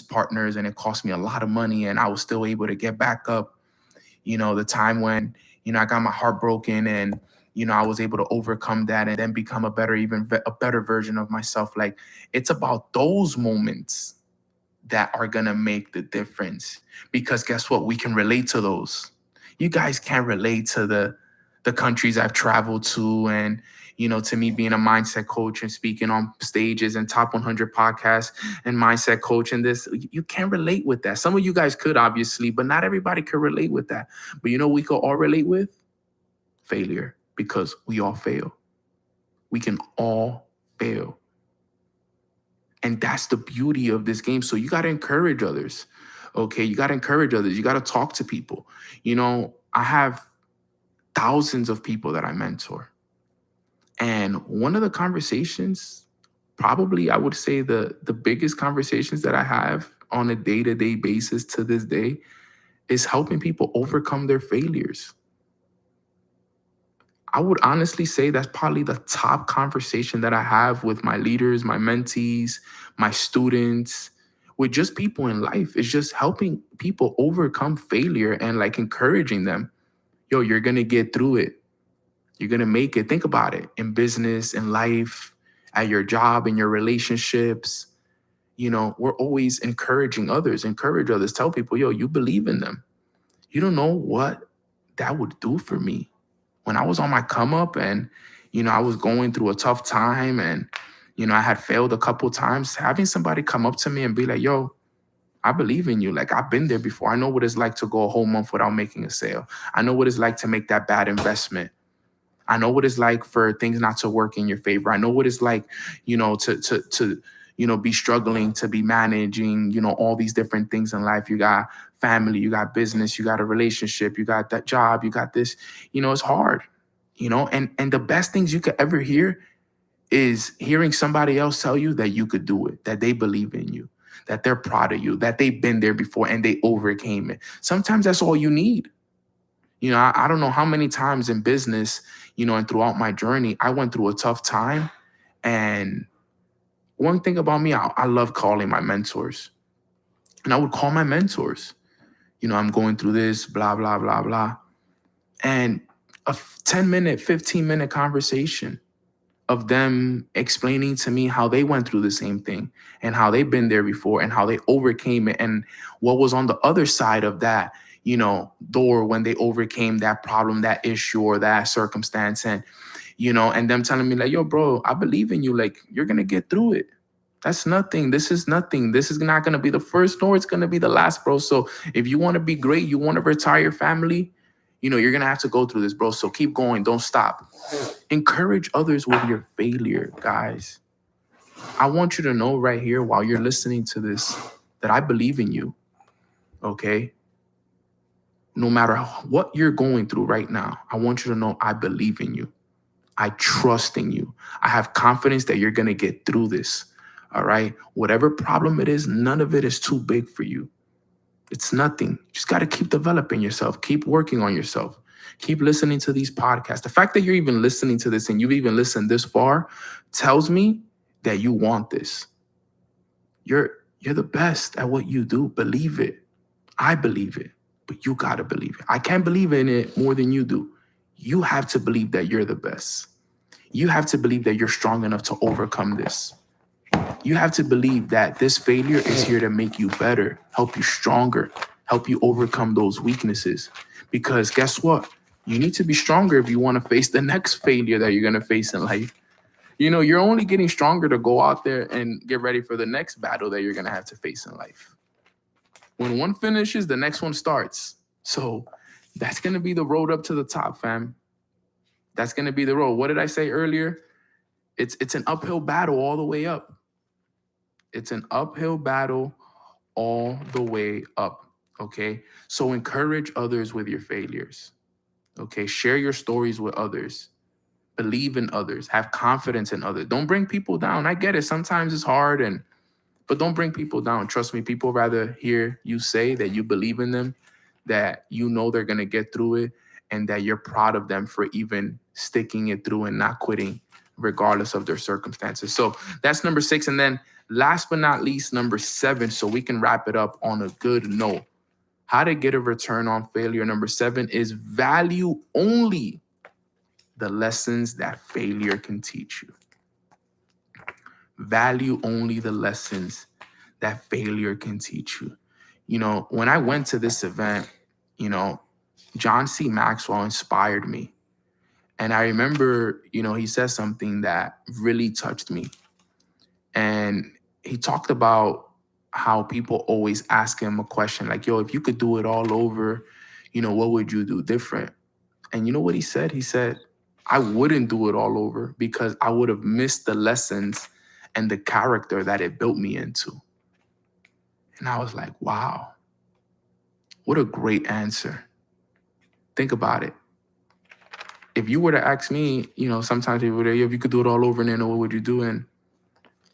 partners, and it cost me a lot of money, and I was still able to get back up. The time when, I got my heart broken, and, I was able to overcome that and then become a better version of myself. Like, it's about those moments that are going to make the difference, because guess what? We can relate to those. You guys can't relate to the countries I've traveled to, and, to me being a mindset coach and speaking on stages and top 100 podcasts and mindset coach and this. You can't relate with that. Some of you guys could, obviously, but not everybody could relate with that. But we could all relate with failure, because we all fail. We can all fail. And that's the beauty of this game. So you got to encourage others. Okay. You got to encourage others. You got to talk to people. I have thousands of people that I mentor. And one of the conversations, probably I would say the biggest conversations that I have on a day-to-day basis to this day, is helping people overcome their failures. I would honestly say that's probably the top conversation that I have with my leaders, my mentees, my students, with just people in life. It's just helping people overcome failure and, like, encouraging them. Yo, you're going to get through it. You're going to make it. Think about it, in business, in life, at your job, in your relationships. We're always encouraging others. Encourage others. Tell people, yo, you believe in them. You don't know what that would do for me. When I was on my come up, and, I was going through a tough time, and, I had failed a couple times, having somebody come up to me and be like, yo, I believe in you. Like, I've been there before. I know what it's like to go a whole month without making a sale. I know what it's like to make that bad investment. I know what it's like for things not to work in your favor. I know what it's like, to be struggling, to be managing, all these different things in life. You got family, you got business, you got a relationship, you got that job, you got this. It's hard, and the best things you could ever hear is hearing somebody else tell you that you could do it, that they believe in you, that they're proud of you, that they've been there before and they overcame it. Sometimes that's all you need. I don't know how many times in business, and throughout my journey, I went through a tough time. And one thing about me, I love calling my mentors. And I would call my mentors. I'm going through this, blah, blah, blah, blah. And a 10-minute, 15-minute conversation of them explaining to me how they went through the same thing and how they've been there before and how they overcame it and what was on the other side of that, door when they overcame that problem, that issue, or that circumstance. And, and them telling me, like, yo, bro, I believe in you. Like, you're going to get through it. That's nothing. This is nothing. This is not going to be the first, nor it's going to be the last, bro. So if you want to be great, you want to retire your family, you're going to have to go through this, bro. So keep going. Don't stop. Encourage others with your failure, guys. I want you to know right here while you're listening to this that I believe in you, okay? No matter what you're going through right now, I want you to know I believe in you. I trust in you. I have confidence that you're going to get through this, all right? Whatever problem it is, none of it is too big for you. It's nothing. You just got to keep developing yourself. Keep working on yourself. Keep listening to these podcasts. The fact that you're even listening to this and you've even listened this far tells me that you want this. You're the best at what you do. Believe it. I believe it, but you got to believe it. I can't believe in it more than you do. You have to believe that you're the best. You have to believe that you're strong enough to overcome this. You have to believe that this failure is here to make you better, help you stronger, help you overcome those weaknesses. Because guess what? You need to be stronger if you want to face the next failure that you're going to face in life. You're only getting stronger to go out there and get ready for the next battle that you're going to have to face in life. When one finishes, the next one starts. So that's going to be the road up to the top, fam. That's going to be the road. What did I say earlier? It's an uphill battle all the way up. It's an uphill battle all the way up, okay? So encourage others with your failures, okay? Share your stories with others. Believe in others. Have confidence in others. Don't bring people down. I get it. Sometimes it's hard, but don't bring people down. Trust me, people rather hear you say that you believe in them, that they're going to get through it, and that you're proud of them for even sticking it through and not quitting regardless of their circumstances. So that's number 6. And then Last but not least, number 7, so we can wrap it up on a good note. How to get a return on failure. Number 7 is value only the lessons that failure can teach you. Value only the lessons that failure can teach you. When I went to this event, you know, John C. Maxwell inspired me. And I remember, he said something that really touched me. And he talked about how people always ask him a question like, yo, if you could do it all over, what would you do different? And you know what he said? He said, I wouldn't do it all over because I would have missed the lessons and the character that it built me into. And I was like, wow, what a great answer. Think about it. If you were to ask me, sometimes people would say, if you could do it all over, Nano, what would you do? And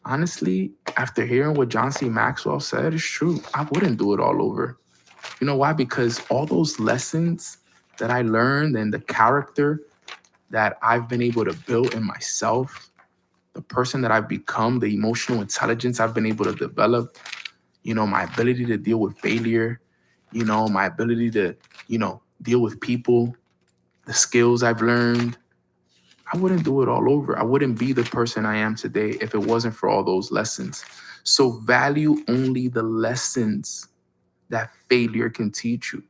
honestly, after hearing what John C. Maxwell said, it's true. I wouldn't do it all over. You know why? Because all those lessons that I learned and the character that I've been able to build in myself, the person that I've become, the emotional intelligence I've been able to develop, my ability to deal with failure, my ability to, deal with people, the skills I've learned, I wouldn't do it all over. I wouldn't be the person I am today if it wasn't for all those lessons. So value only the lessons that failure can teach you.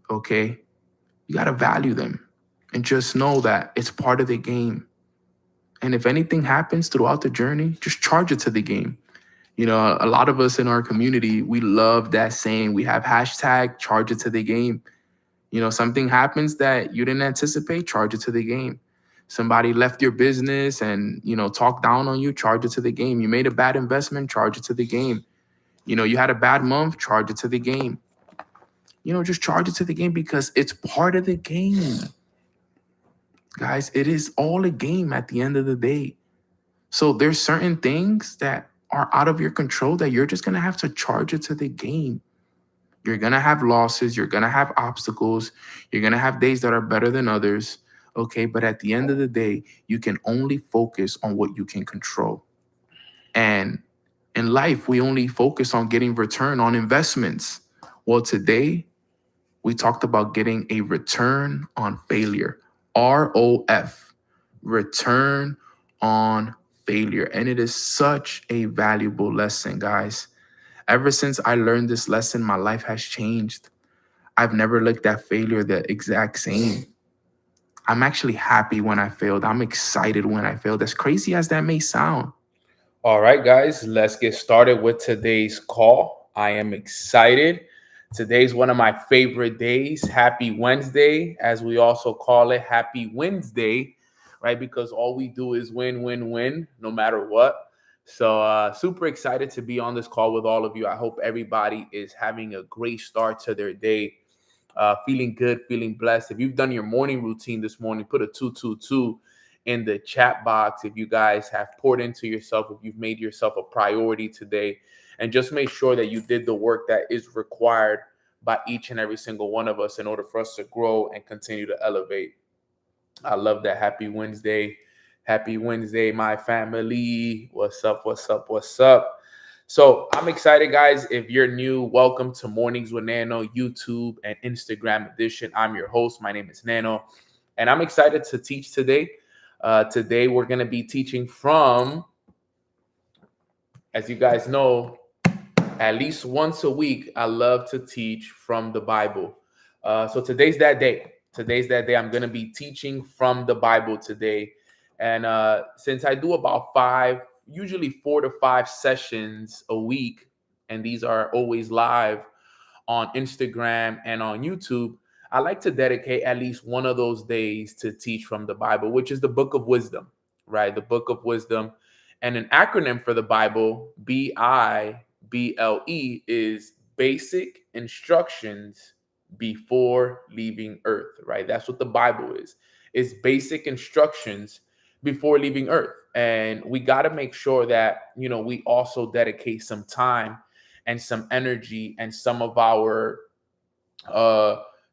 Okay? You got to value them and just know that it's part of the game. And if anything happens throughout the journey, just charge it to the game. A lot of us in our community, we love that saying. We have hashtag charge it to the game. Something happens that you didn't anticipate, charge it to the game. Somebody left your business and, talked down on you, charge it to the game. You made a bad investment, charge it to the game. You had a bad month, charge it to the game. Just charge it to the game because it's part of the game. Guys, it is all a game at the end of the day. So there's certain things that are out of your control that you're just going to have to charge it to the game. You're going to have losses. You're going to have obstacles. You're going to have days that are better than others. Okay. But at the end of the day, you can only focus on what you can control. And in life, we only focus on getting return on investments. Well, today, we talked about getting a return on failure. ROF, return on failure. And it is such a valuable lesson, guys. Ever since I learned this lesson, my life has changed. I've never looked at failure the exact same. I'm actually happy when I failed. I'm excited when I failed. As crazy as that may sound. All right, guys, let's get started with today's call. I am excited. Today's one of my favorite days. Happy Wednesday, as we also call it. Happy Wednesday, right? Because all we do is win, win, win, no matter what. So, super excited to be on this call with all of you. I hope everybody is having a great start to their day, feeling good, feeling blessed. If you've done your morning routine this morning, put a 222 in the chat box. If you guys have poured into yourself, if you've made yourself a priority today, and just make sure that you did the work that is required by each and every single one of us in order for us to grow and continue to elevate. I love that. Happy Wednesday. Happy Wednesday, my family. What's up? What's up? What's up? So I'm excited, guys. If you're new, welcome to Mornings with Nano, YouTube and Instagram edition. I'm your host. My name is Nano, and I'm excited to teach today. Today, we're going to be teaching from, as you guys know, at least once a week, I love to teach from the Bible. So today's that day. Today's that day. I'm going to be teaching from the Bible today. And since I do about usually 4 to 5 sessions a week, and these are always live on Instagram and on YouTube, I like to dedicate at least one of those days to teach from the Bible, which is the book of wisdom, right? The book of wisdom. And an acronym for the Bible, BIBLE, is basic instructions before leaving earth, right? That's what the Bible is. It's basic instructions before leaving earth. And we got to make sure that, we also dedicate some time and some energy and some of our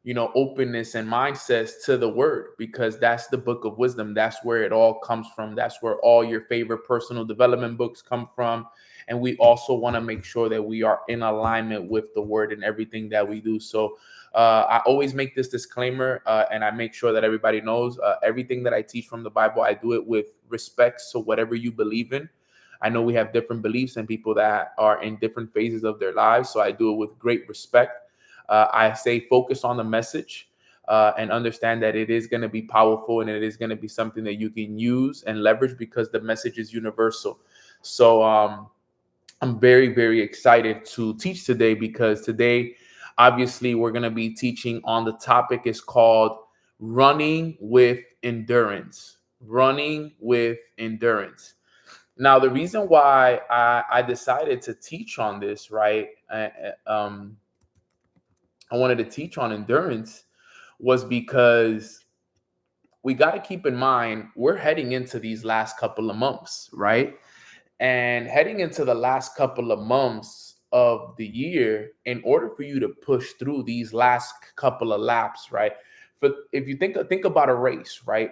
openness and mindsets to the word, because that's the book of wisdom. That's where it all comes from. That's where all your favorite personal development books come from. And we also want to make sure that we are in alignment with the word in everything that we do. So I always make this disclaimer, and I make sure that everybody knows everything that I teach from the Bible, I do it with respect. So whatever you believe in, I know we have different beliefs and people that are in different phases of their lives. So I do it with great respect. I say focus on the message, and understand that it is going to be powerful and it is going to be something that you can use and leverage, because the message is universal. So I'm very, very excited to teach today, because today, obviously, we're going to be teaching on the topic is called running with endurance. Running with endurance. Now, the reason why I decided to teach on this, right? I wanted to teach on endurance was because we got to keep in mind we're heading into these last couple of months, right? And heading into the last couple of months of the year, in order for you to push through these last couple of laps, right? But if you think about a race, right?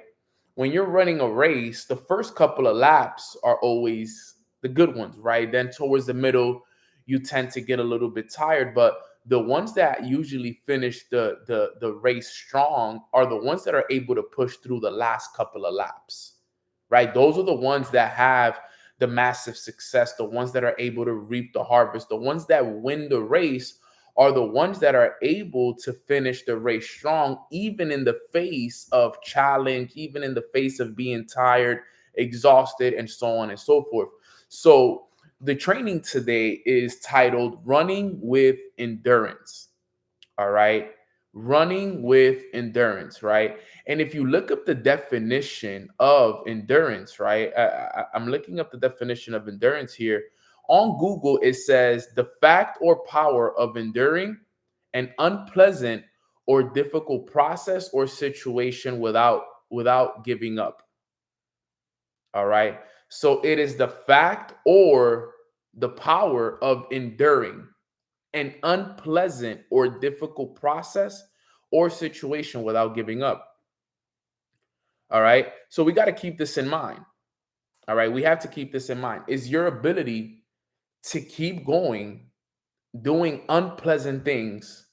When you're running a race, the first couple of laps are always the good ones, right? Then towards the middle, you tend to get a little bit tired, but the ones that usually finish the race strong are the ones that are able to push through the last couple of laps, right? Those are the ones that have the massive success, the ones that are able to reap the harvest, the ones that win the race are the ones that are able to finish the race strong, even in the face of challenge, even in the face of being tired, exhausted, and so on and so forth. So the training today is titled Running with Endurance. All right. Running with endurance, right? And if you look up the definition of endurance, right? I'm looking up the definition of endurance here. On Google, it says the fact or power of enduring an unpleasant or difficult process or situation without giving up. All right. So it is the fact or the power of enduring an unpleasant or difficult process or situation without giving up. All right. So we got to keep this in mind. All right. We have to keep this in mind. Is your ability to keep going, doing unpleasant things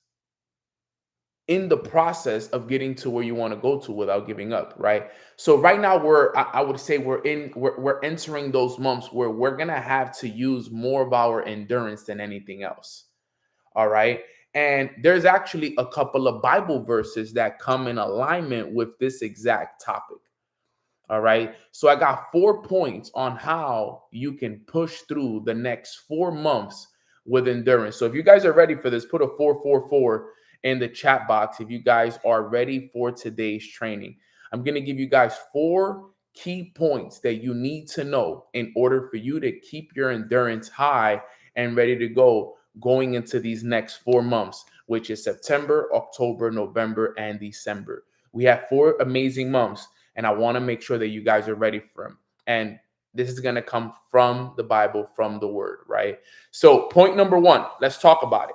in the process of getting to where you want to go to without giving up, right? So right now I would say we're entering those months where we're going to have to use more of our endurance than anything else. All right. And there's actually a couple of Bible verses that come in alignment with this exact topic. All right. So I got 4 points on how you can push through the next 4 months with endurance. So if you guys are ready for this, put a 444 in the chat box if you guys are ready for today's training. I'm going to give you guys 4 key points that you need to know in order for you to keep your endurance high and ready to go going into these next 4 months, which is September, October, November, and December. We have 4 amazing months, and I want to make sure that you guys are ready for them. And this is going to come from the Bible, from the word, right? So, point number one, let's talk about it.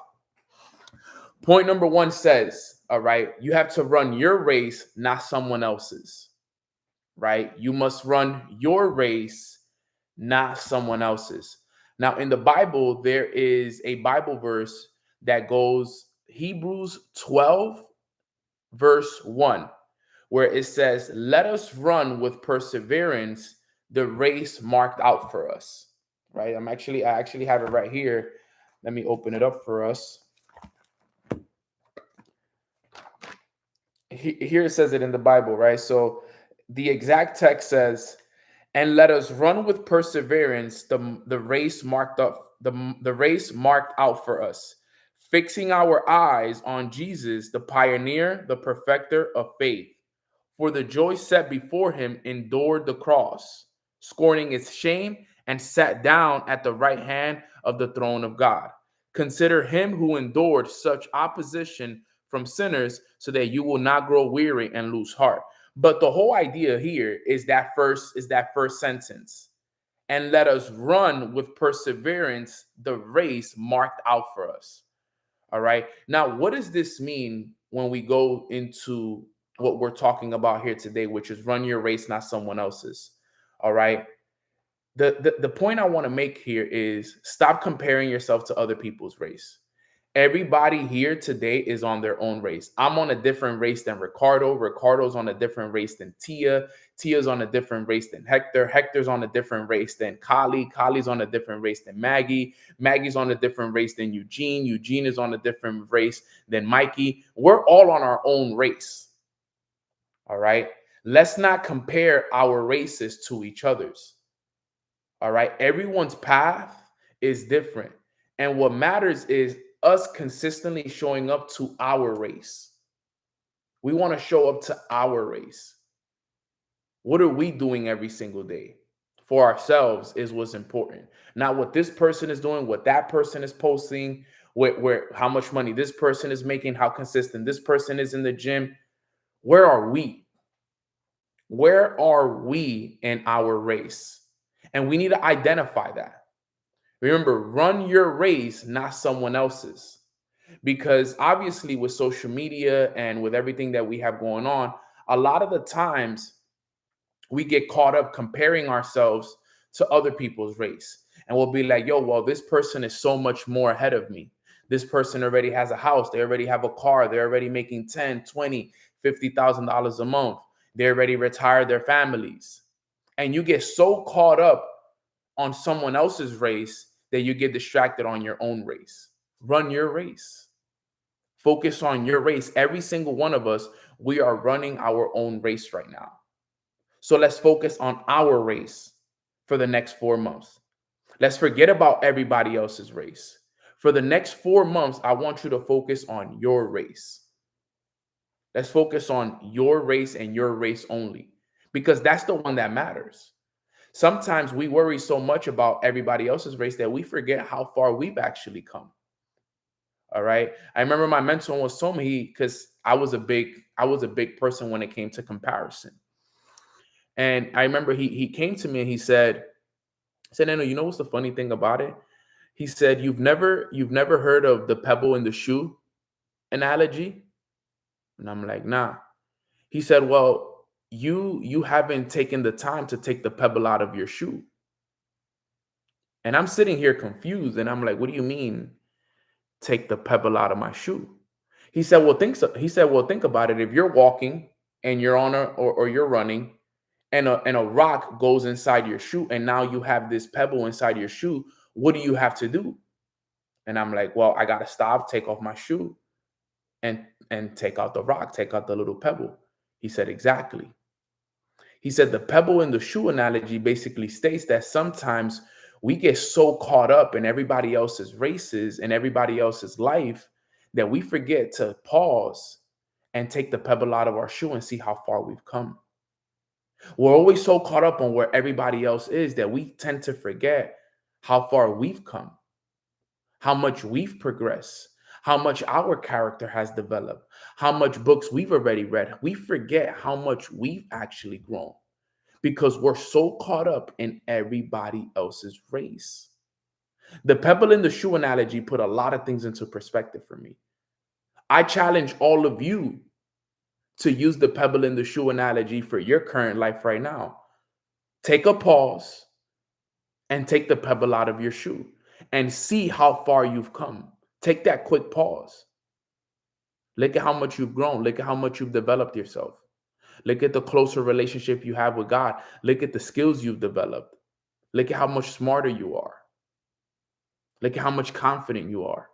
Point number one says, all right, you have to run your race, not someone else's, right? You must run your race, not someone else's. Now, in the Bible, there is a Bible verse that goes Hebrews 12, verse 1, where it says, let us run with perseverance the race marked out for us. Right? I actually have it right here. Let me open it up for us. Here it says it in the Bible, right? So the exact text says, and let us run with perseverance the race marked up, the race marked out for us, fixing our eyes on Jesus, the pioneer, the perfecter of faith. For the joy set before him endured the cross, scorning its shame, and sat down at the right hand of the throne of God. Consider him who endured such opposition from sinners, so that you will not grow weary and lose heart. But the whole idea here is that first sentence. And let us run with perseverance the race marked out for us. All right. Now, what does this mean when we go into what we're talking about here today, which is run your race, not someone else's. All right. The point I want to make here is stop comparing yourself to other people's race. Everybody here today is on their own race. I'm on a different race than Ricardo. Ricardo's on a different race than Tia. Tia's on a different race than Hector. Hector's on a different race than Kali. Kali's on a different race than Maggie. Maggie's on a different race than Eugene. Eugene is on a different race than Mikey. We're all on our own race. All right. Let's not compare our races to each other's. All right. Everyone's path is different. And what matters is us consistently showing up to our race. We want to show up to our race. What are we doing every single day for ourselves is what's important. Not what this person is doing, what that person is posting, where how much money this person is making, how consistent this person is in the gym. Where are we? Where are we in our race? And we need to identify that. Remember, run your race, not someone else's. Because obviously, with social media and with everything that we have going on, a lot of the times we get caught up comparing ourselves to other people's race. And we'll be like, yo, well, this person is so much more ahead of me. This person already has a house. They already have a car. They're already making 10, 20, $50,000 a month. They already retired their families. And you get so caught up on someone else's race that you get distracted on your own race. Run your race. Focus on your race. Every single one of us, we are running our own race right now. So let's focus on our race for the next 4 months. Let's forget about everybody else's race. For the next 4 months, I want you to focus on your race. Let's focus on your race and your race only, because that's the one that matters. Sometimes we worry so much about everybody else's race that we forget how far we've actually come. All right. I remember my mentor was told me, because I was a big person when it came to comparison. And I remember he came to me and he said, Nano, you know what's the funny thing about it? He said, you've never heard of the pebble in the shoe analogy? And I'm like, nah. He said, well, you haven't taken the time to take the pebble out of your shoe. And I'm sitting here confused, and I'm like, what do you mean take the pebble out of my shoe? He said, well, think about it. If you're walking and you're on or you're running, and a rock goes inside your shoe, and now you have this pebble inside your shoe, what do you have to do? And I'm like, well, I gotta stop, take off my shoe, and take out the rock, take out the little pebble. He said, exactly. He said the pebble in the shoe analogy basically states that sometimes we get so caught up in everybody else's races and everybody else's life that we forget to pause and take the pebble out of our shoe and see how far we've come. We're always so caught up on where everybody else is that we tend to forget how far we've come, how much we've progressed, how much our character has developed, how much books we've already read. We forget how much we've actually grown because we're so caught up in everybody else's race. The pebble in the shoe analogy put a lot of things into perspective for me. I challenge all of you to use the pebble in the shoe analogy for your current life right now. Take a pause and take the pebble out of your shoe and see how far you've come. Take that quick pause. Look at how much you've grown. Look at how much you've developed yourself. Look at the closer relationship you have with God. Look at the skills you've developed. Look at how much smarter you are. Look at how much confident you are.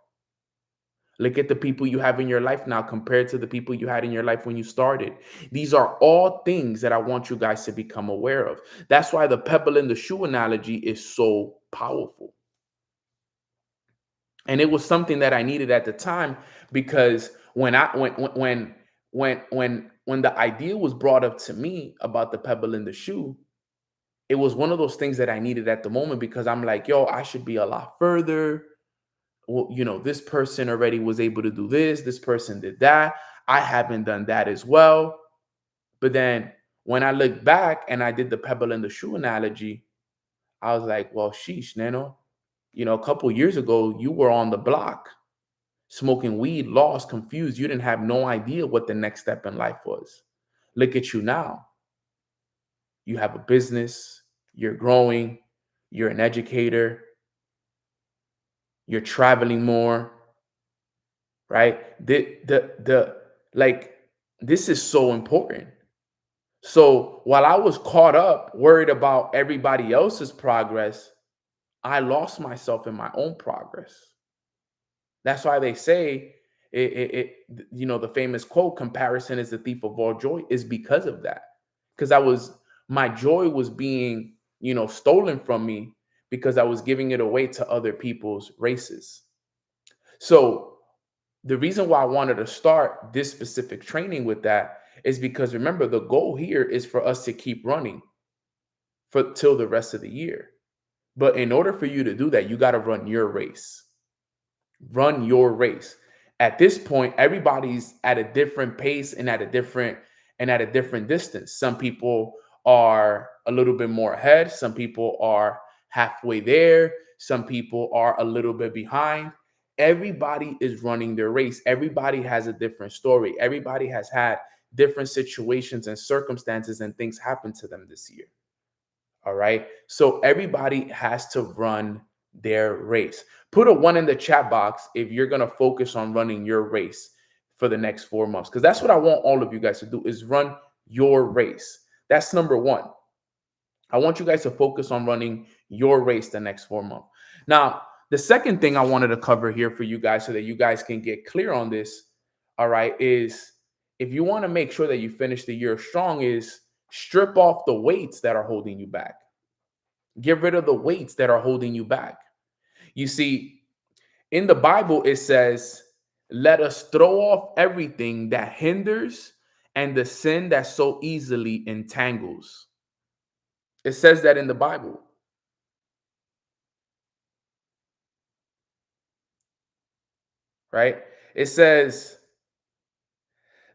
Look at the people you have in your life now compared to the people you had in your life when you started. These are all things that I want you guys to become aware of. That's why the pebble in the shoe analogy is so powerful. And it was something that I needed at the time, because when the idea was brought up to me about the pebble in the shoe, it was one of those things that I needed at the moment, because I'm like, yo, I should be a lot further. Well, this person already was able to do this person did that. I haven't done that as well. But then when I look back and I did the pebble in the shoe analogy, I was like, well, sheesh, Nano, a couple years ago, you were on the block. smoking weed, lost, confused. You didn't have no idea what the next step in life was. Look at you now. You have a business, you're growing, you're an educator, you're traveling more, right? The like this is so important. So while I was caught up worried about everybody else's progress, I lost myself in my own progress. That's why they say the famous quote, comparison is the thief of all joy, is because of that. Because my joy was being, stolen from me because I was giving it away to other people's races. So the reason why I wanted to start this specific training with that is because remember, the goal here is for us to keep running for till the rest of the year. But in order for you to do that, you got to run your race. Run your race. At this point, everybody's at a different pace and at a different distance. Some people are a little bit more ahead, some people are halfway there, some people are a little bit behind. Everybody is running their race. Everybody has a different story. Everybody has had different situations and circumstances and things happen to them this year. All right. So everybody has to run their race. Put a one in the chat box if you're going to focus on running your race for the next 4 months. Because that's what I want all of you guys to do is run your race. That's number one. I want you guys to focus on running your race the next 4 months. Now, the second thing I wanted to cover here for you guys so that you guys can get clear on this, all right, is if you want to make sure that you finish the year strong, is strip off the weights that are holding you back. Get rid of the weights that are holding you back. You see, in the Bible, it says, let us throw off everything that hinders and the sin that so easily entangles. It says that in the Bible, right? It says,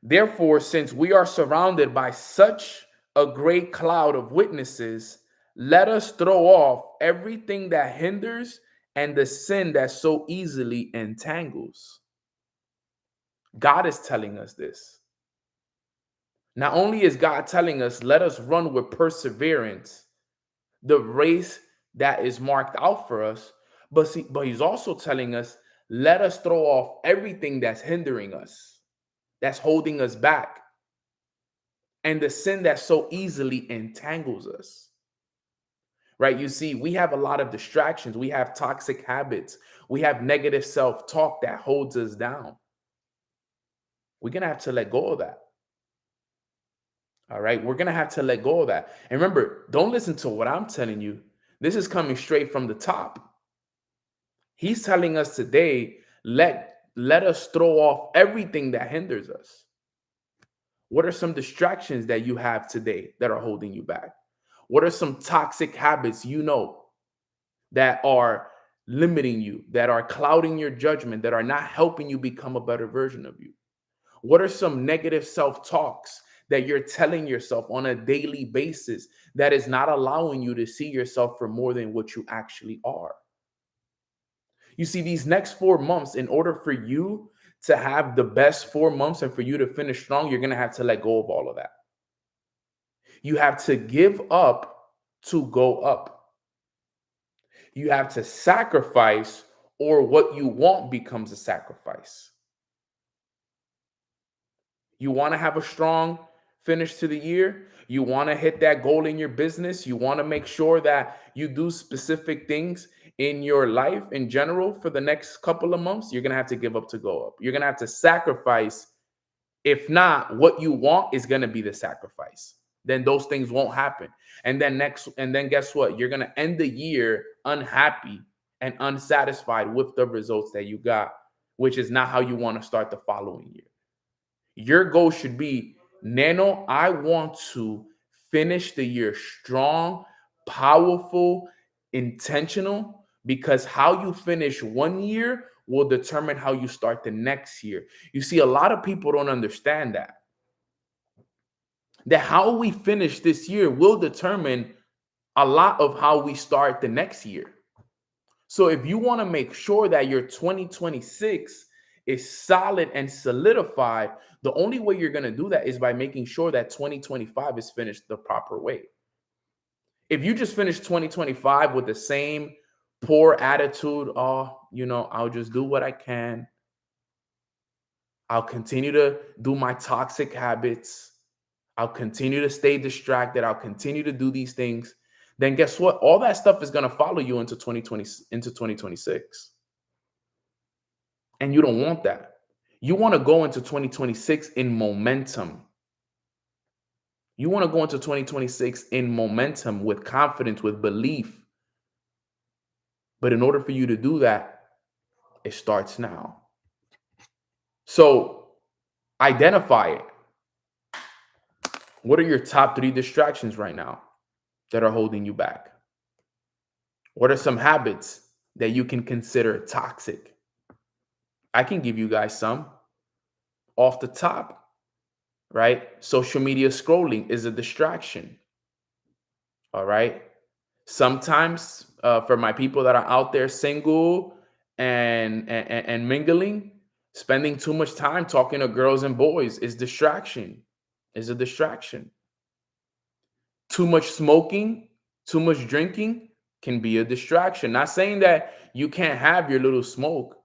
therefore, since we are surrounded by such a great cloud of witnesses, let us throw off everything that hinders and the sin that so easily entangles. God is telling us this. Not only is God telling us, let us run with perseverance the race that is marked out for us, but he's also telling us, let us throw off everything that's hindering us, that's holding us back, and the sin that so easily entangles us. Right? You see, we have a lot of distractions. We have toxic habits. We have negative self-talk that holds us down. We're going to have to let go of that. All right. We're going to have to let go of that. And remember, don't listen to what I'm telling you. This is coming straight from the top. He's telling us today, let us throw off everything that hinders us. What are some distractions that you have today that are holding you back? What are some toxic habits that are limiting you, that are clouding your judgment, that are not helping you become a better version of you? What are some negative self-talks that you're telling yourself on a daily basis that is not allowing you to see yourself for more than what you actually are? You see, these next 4 months, in order for you to have the best 4 months and for you to finish strong, you're going to have to let go of all of that. You have to give up to go up. You have to sacrifice, or what you want becomes a sacrifice. You want to have a strong finish to the year. You want to hit that goal in your business. You want to make sure that you do specific things in your life in general for the next couple of months. You're going to have to give up to go up. You're going to have to sacrifice. If not, what you want is going to be the sacrifice. Then those things won't happen. And then guess what? You're going to end the year unhappy and unsatisfied with the results that you got, which is not how you want to start the following year. Your goal should be, Nano, I want to finish the year strong, powerful, intentional, because how you finish one year will determine how you start the next year. You see, a lot of people don't understand that how we finish this year will determine a lot of how we start the next year. So if you want to make sure that your 2026 is solid and solidified, the only way you're going to do that is by making sure that 2025 is finished the proper way. If you just finish 2025 with the same poor attitude, oh, I'll just do what I can. I'll continue to do my toxic habits. I'll continue to stay distracted. I'll continue to do these things. Then guess what? All that stuff is going to follow you into 2026. And you don't want that. You want to go into 2026 in momentum. You want to go into 2026 in momentum with confidence, with belief. But in order for you to do that, it starts now. So identify it. What are your top 3 distractions right now that are holding you back? What are some habits that you can consider toxic? I can give you guys some off the top, right? Social media scrolling is a distraction. All right. Sometimes for my people that are out there single and mingling, spending too much time talking to girls and boys is a distraction. Too much smoking, too much drinking can be a distraction. Not saying that you can't have your little smoke,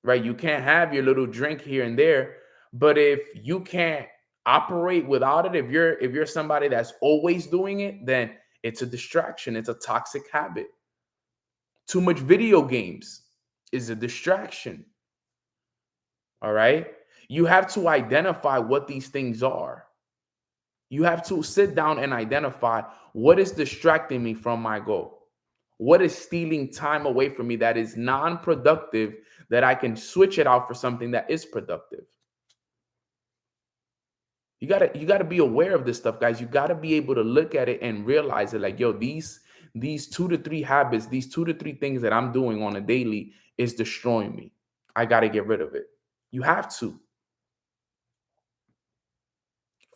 right? You can't have your little drink here and there, but if you can't operate without it, if you're somebody that's always doing it, then it's a distraction. It's a toxic habit. Too much video games is a distraction. All right? You have to identify what these things are. You have to sit down and identify what is distracting me from my goal. What is stealing time away from me that is non-productive, that I can switch it out for something that is productive. You gotta be aware of this stuff, guys. You gotta be able to look at it and realize it. Like, yo, these 2 to 3 habits, these 2 to 3 things that I'm doing on a daily is destroying me. I gotta get rid of it. You have to.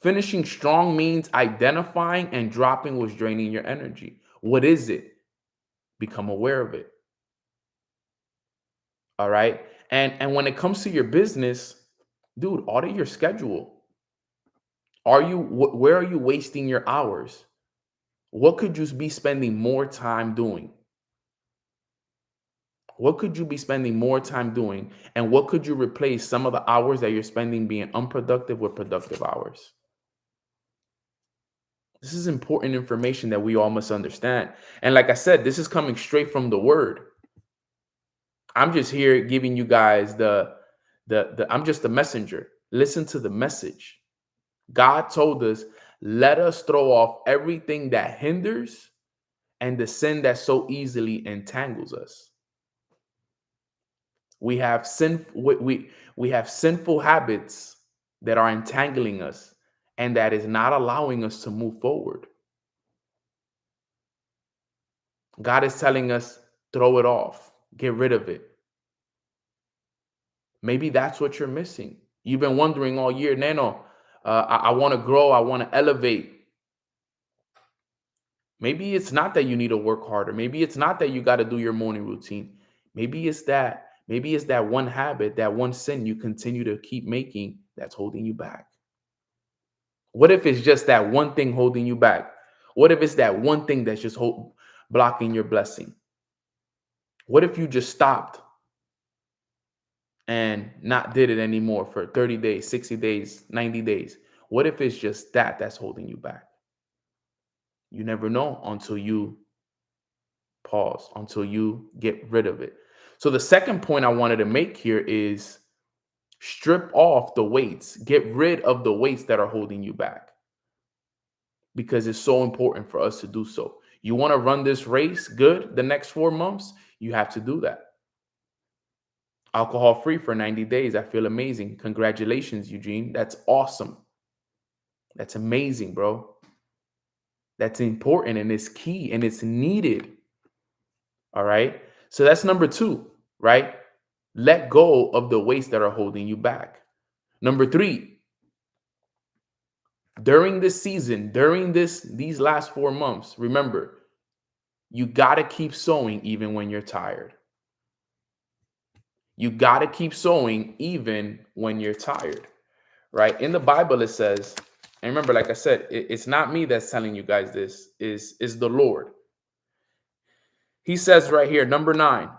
Finishing strong means identifying and dropping what's draining your energy. What is it? Become aware of it. All right. And when it comes to your business, dude, audit your schedule. Where are you wasting your hours? What could you be spending more time doing? What could you be spending more time doing? And what could you replace some of the hours that you're spending being unproductive with productive hours? This is important information that we all must understand. And like I said, this is coming straight from the word. I'm just here giving you guys I'm just the messenger. Listen to the message. God told us, let us throw off everything that hinders and the sin that so easily entangles us. We have we have sinful habits that are entangling us and that is not allowing us to move forward. God is telling us, throw it off, get rid of it. Maybe that's what you're missing. You've been wondering all year, Nano, I want to grow, I want to elevate. Maybe it's not that you need to work harder. Maybe it's not that you got to do your morning routine. Maybe it's that one habit, that one sin you continue to keep making that's holding you back. What if it's just that one thing holding you back? What if it's that one thing that's just blocking your blessing? What if you just stopped and not did it anymore for 30 days, 60 days, 90 days? What if it's just that's holding you back? You never know until you pause, until you get rid of it. So the second point I wanted to make here is strip off the weights. Get rid of the weights that are holding you back, because it's so important for us to do so. You want to run this race good the next 4 months, you have to do that. Alcohol free for 90 days. I feel amazing. Congratulations, Eugene. That's awesome. That's amazing, bro. That's important and it's key and it's needed. All right. So that's number 2, right? Let go of the weights that are holding you back. Number 3, during this season, during these last 4 months, remember, you got to keep sowing even when you're tired. You got to keep sowing even when you're tired, right? In the Bible, it says, and remember, like I said, it's not me that's telling you guys this, is the Lord. He says right here, number 9,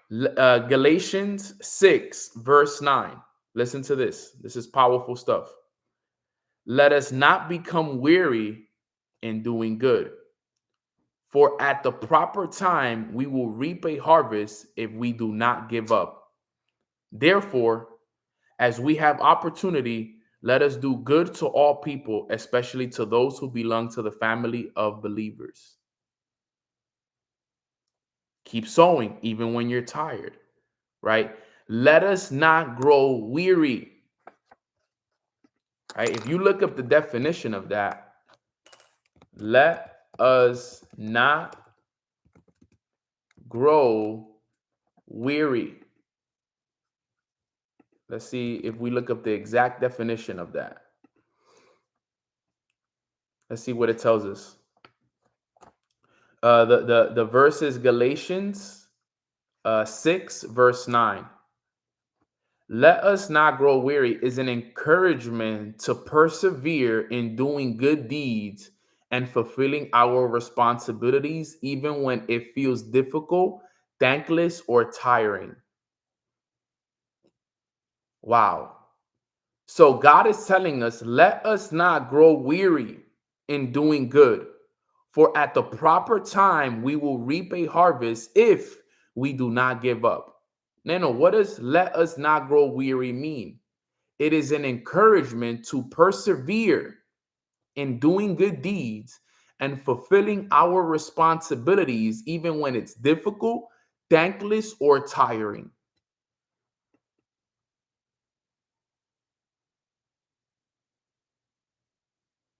Galatians 6, verse 9. Listen to this. This is powerful stuff. Let us not become weary in doing good, for at the proper time we will reap a harvest if we do not give up. Therefore, as we have opportunity, let us do good to all people, especially to those who belong to the family of believers. Keep sowing even when you're tired, right? Let us not grow weary, right? If you look up the definition of that, let us not grow weary. Let's see if we look up the exact definition of that. Let's see what it tells us. The verse is Galatians 6, verse 9. Let us not grow weary is an encouragement to persevere in doing good deeds and fulfilling our responsibilities, even when it feels difficult, thankless, or tiring. Wow. So God is telling us, let us not grow weary in doing good, for at the proper time we will reap a harvest if we do not give up. Nano, what does let us not grow weary mean? It is an encouragement to persevere in doing good deeds and fulfilling our responsibilities, even when it's difficult, thankless, or tiring.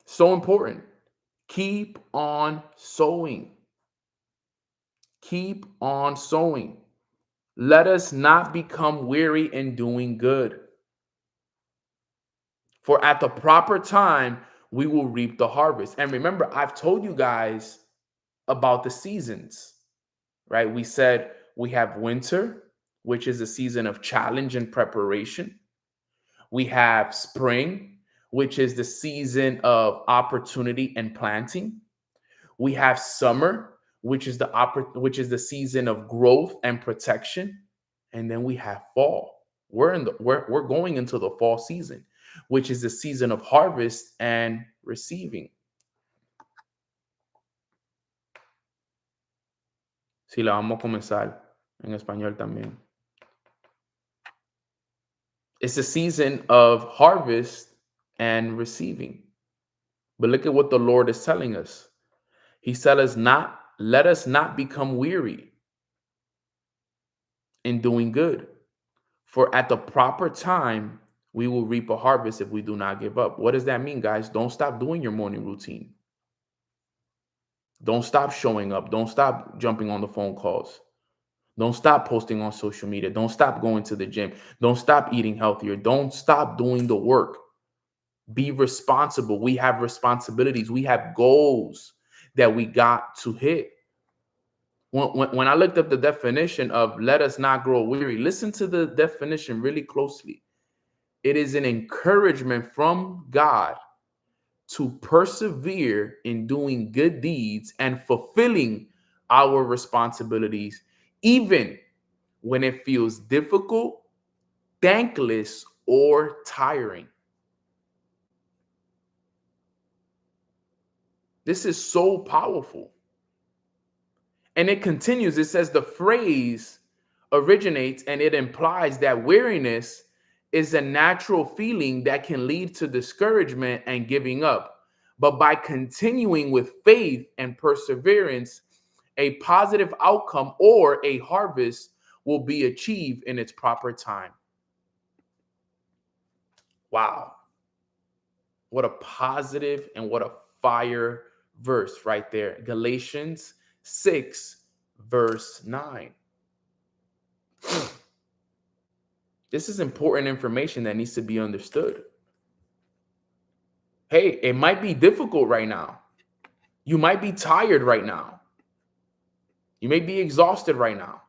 So important. Keep on sowing. Keep on sowing. Let us not become weary in doing good. For at the proper time, we will reap the harvest. And remember, I've told you guys about the seasons, right? We said we have winter, which is a season of challenge and preparation. We have spring, which is the season of opportunity and planting. We have summer, which is the season of growth and protection, and then we have fall. We're going into the fall season, which is the season of harvest and receiving. Si la vamos a comenzar en español también. It's a season of harvest and receiving. But look at what the Lord is telling us. He said us not, let us not become weary in doing good. For at the proper time, we will reap a harvest if we do not give up. What does that mean, guys? Don't stop doing your morning routine. Don't stop showing up. Don't stop jumping on the phone calls. Don't stop posting on social media. Don't stop going to the gym. Don't stop eating healthier. Don't stop doing the work. Be responsible. We have responsibilities. We have goals that we got to hit. When I looked up the definition of let us not grow weary, listen to the definition really closely. It is an encouragement from God to persevere in doing good deeds and fulfilling our responsibilities, even when it feels difficult, thankless, or tiring. This is so powerful. And it continues. It says the phrase originates and it implies that weariness is a natural feeling that can lead to discouragement and giving up. But by continuing with faith and perseverance, a positive outcome or a harvest will be achieved in its proper time. Wow. What a positive and what a fire verse right there. Galatians 6, verse 9. This is important information that needs to be understood. Hey, it might be difficult right now. You might be tired right now. You may be exhausted right now.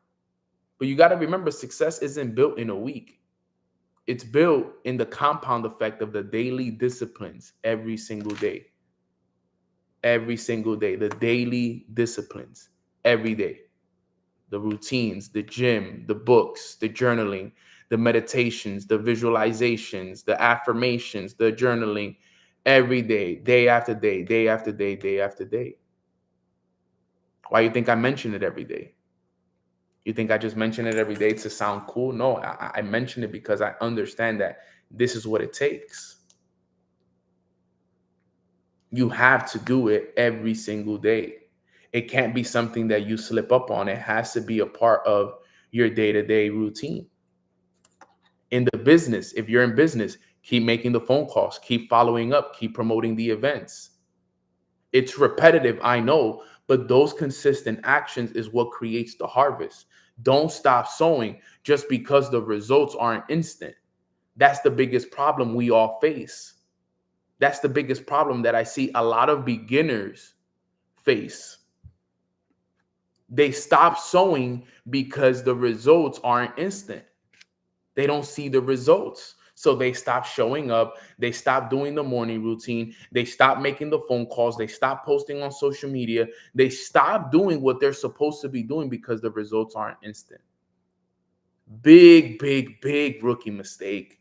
But you got to remember, success isn't built in a week. It's built in the compound effect of the daily disciplines every single day. Every single day. The daily disciplines every day. The routines, the gym, the books, the journaling, the meditations, the visualizations, the affirmations, the journaling every day after day after day after day. Why you think I mention it every day? You think I just mention it every day to sound cool? No, I mention it because I understand that this is what it takes. You have to do it every single day. It can't be something that you slip up on. It has to be a part of your day-to-day routine. In the business, if you're in business, keep making the phone calls, keep following up, keep promoting the events. It's repetitive, I know, but those consistent actions is what creates the harvest. Don't stop sowing just because the results aren't instant. That's the biggest problem we all face. That's the biggest problem that I see a lot of beginners face. They stop sowing because the results aren't instant. They don't see the results. So they stop showing up. They stop doing the morning routine. They stop making the phone calls. They stop posting on social media. They stop doing what they're supposed to be doing because the results aren't instant. Big, big, big rookie mistake.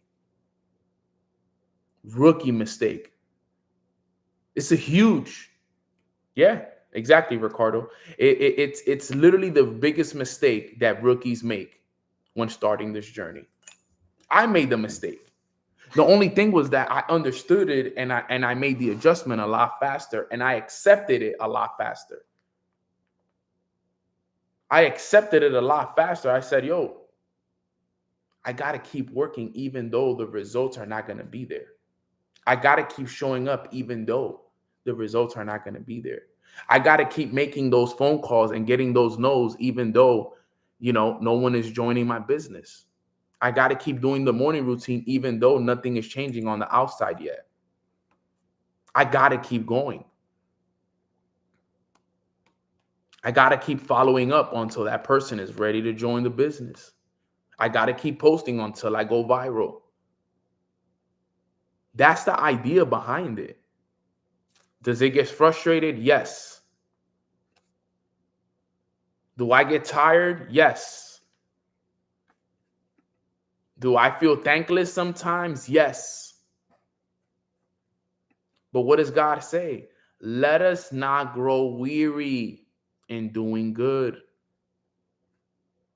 Rookie mistake. It's a huge, yeah, exactly, Ricardo. It's literally the biggest mistake that rookies make when starting this journey. I made the mistake. The only thing was that I understood it and I made the adjustment a lot faster and I accepted it a lot faster. I accepted it a lot faster. I said, yo, I got to keep working even though the results are not going to be there. I got to keep showing up even though the results are not going to be there. I got to keep making those phone calls and getting those no's even though, no one is joining my business. I got to keep doing the morning routine even though nothing is changing on the outside yet. I got to keep going. I got to keep following up until that person is ready to join the business. I got to keep posting until I go viral. That's the idea behind it. Does it get frustrated? Yes. Do I get tired? Yes. Do I feel thankless sometimes? Yes. But what does God say? Let us not grow weary in doing good.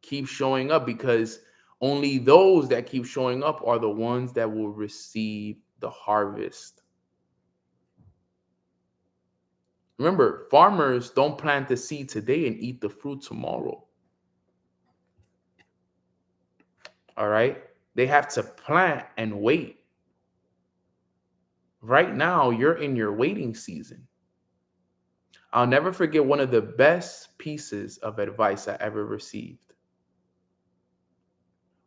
Keep showing up because only those that keep showing up are the ones that will receive the harvest. Remember, farmers don't plant the seed today and eat the fruit tomorrow. All right? They have to plant and wait. Right now, you're in your waiting season. I'll never forget one of the best pieces of advice I ever received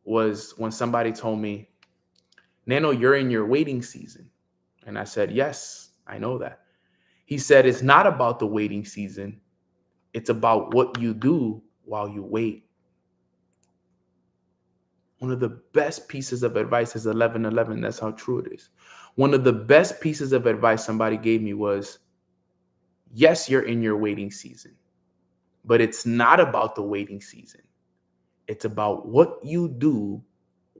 was when somebody told me, Nano, you're in your waiting season. And I said, yes, I know that. He said, it's not about the waiting season. It's about what you do while you wait. One of the best pieces of advice is 11:11. That's how true it is. One of the best pieces of advice somebody gave me was, yes, you're in your waiting season, but it's not about the waiting season. It's about what you do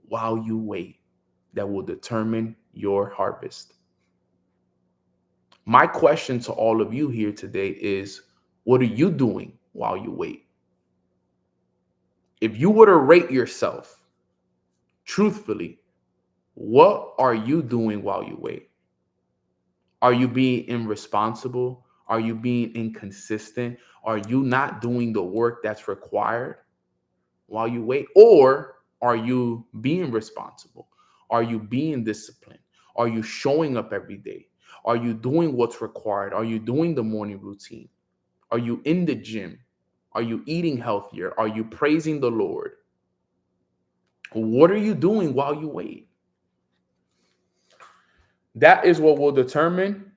while you wait that will determine your harvest. My question to all of you here today is, what are you doing while you wait? If you were to rate yourself truthfully, what are you doing while you wait? Are you being irresponsible? Are you being inconsistent? Are you not doing the work that's required while you wait? Or are you being responsible? Are you being disciplined? Are you showing up every day? Are you doing what's required? Are you doing the morning routine? Are you in the gym? Are you eating healthier? Are you praising the Lord? What are you doing while you wait? That is what will determine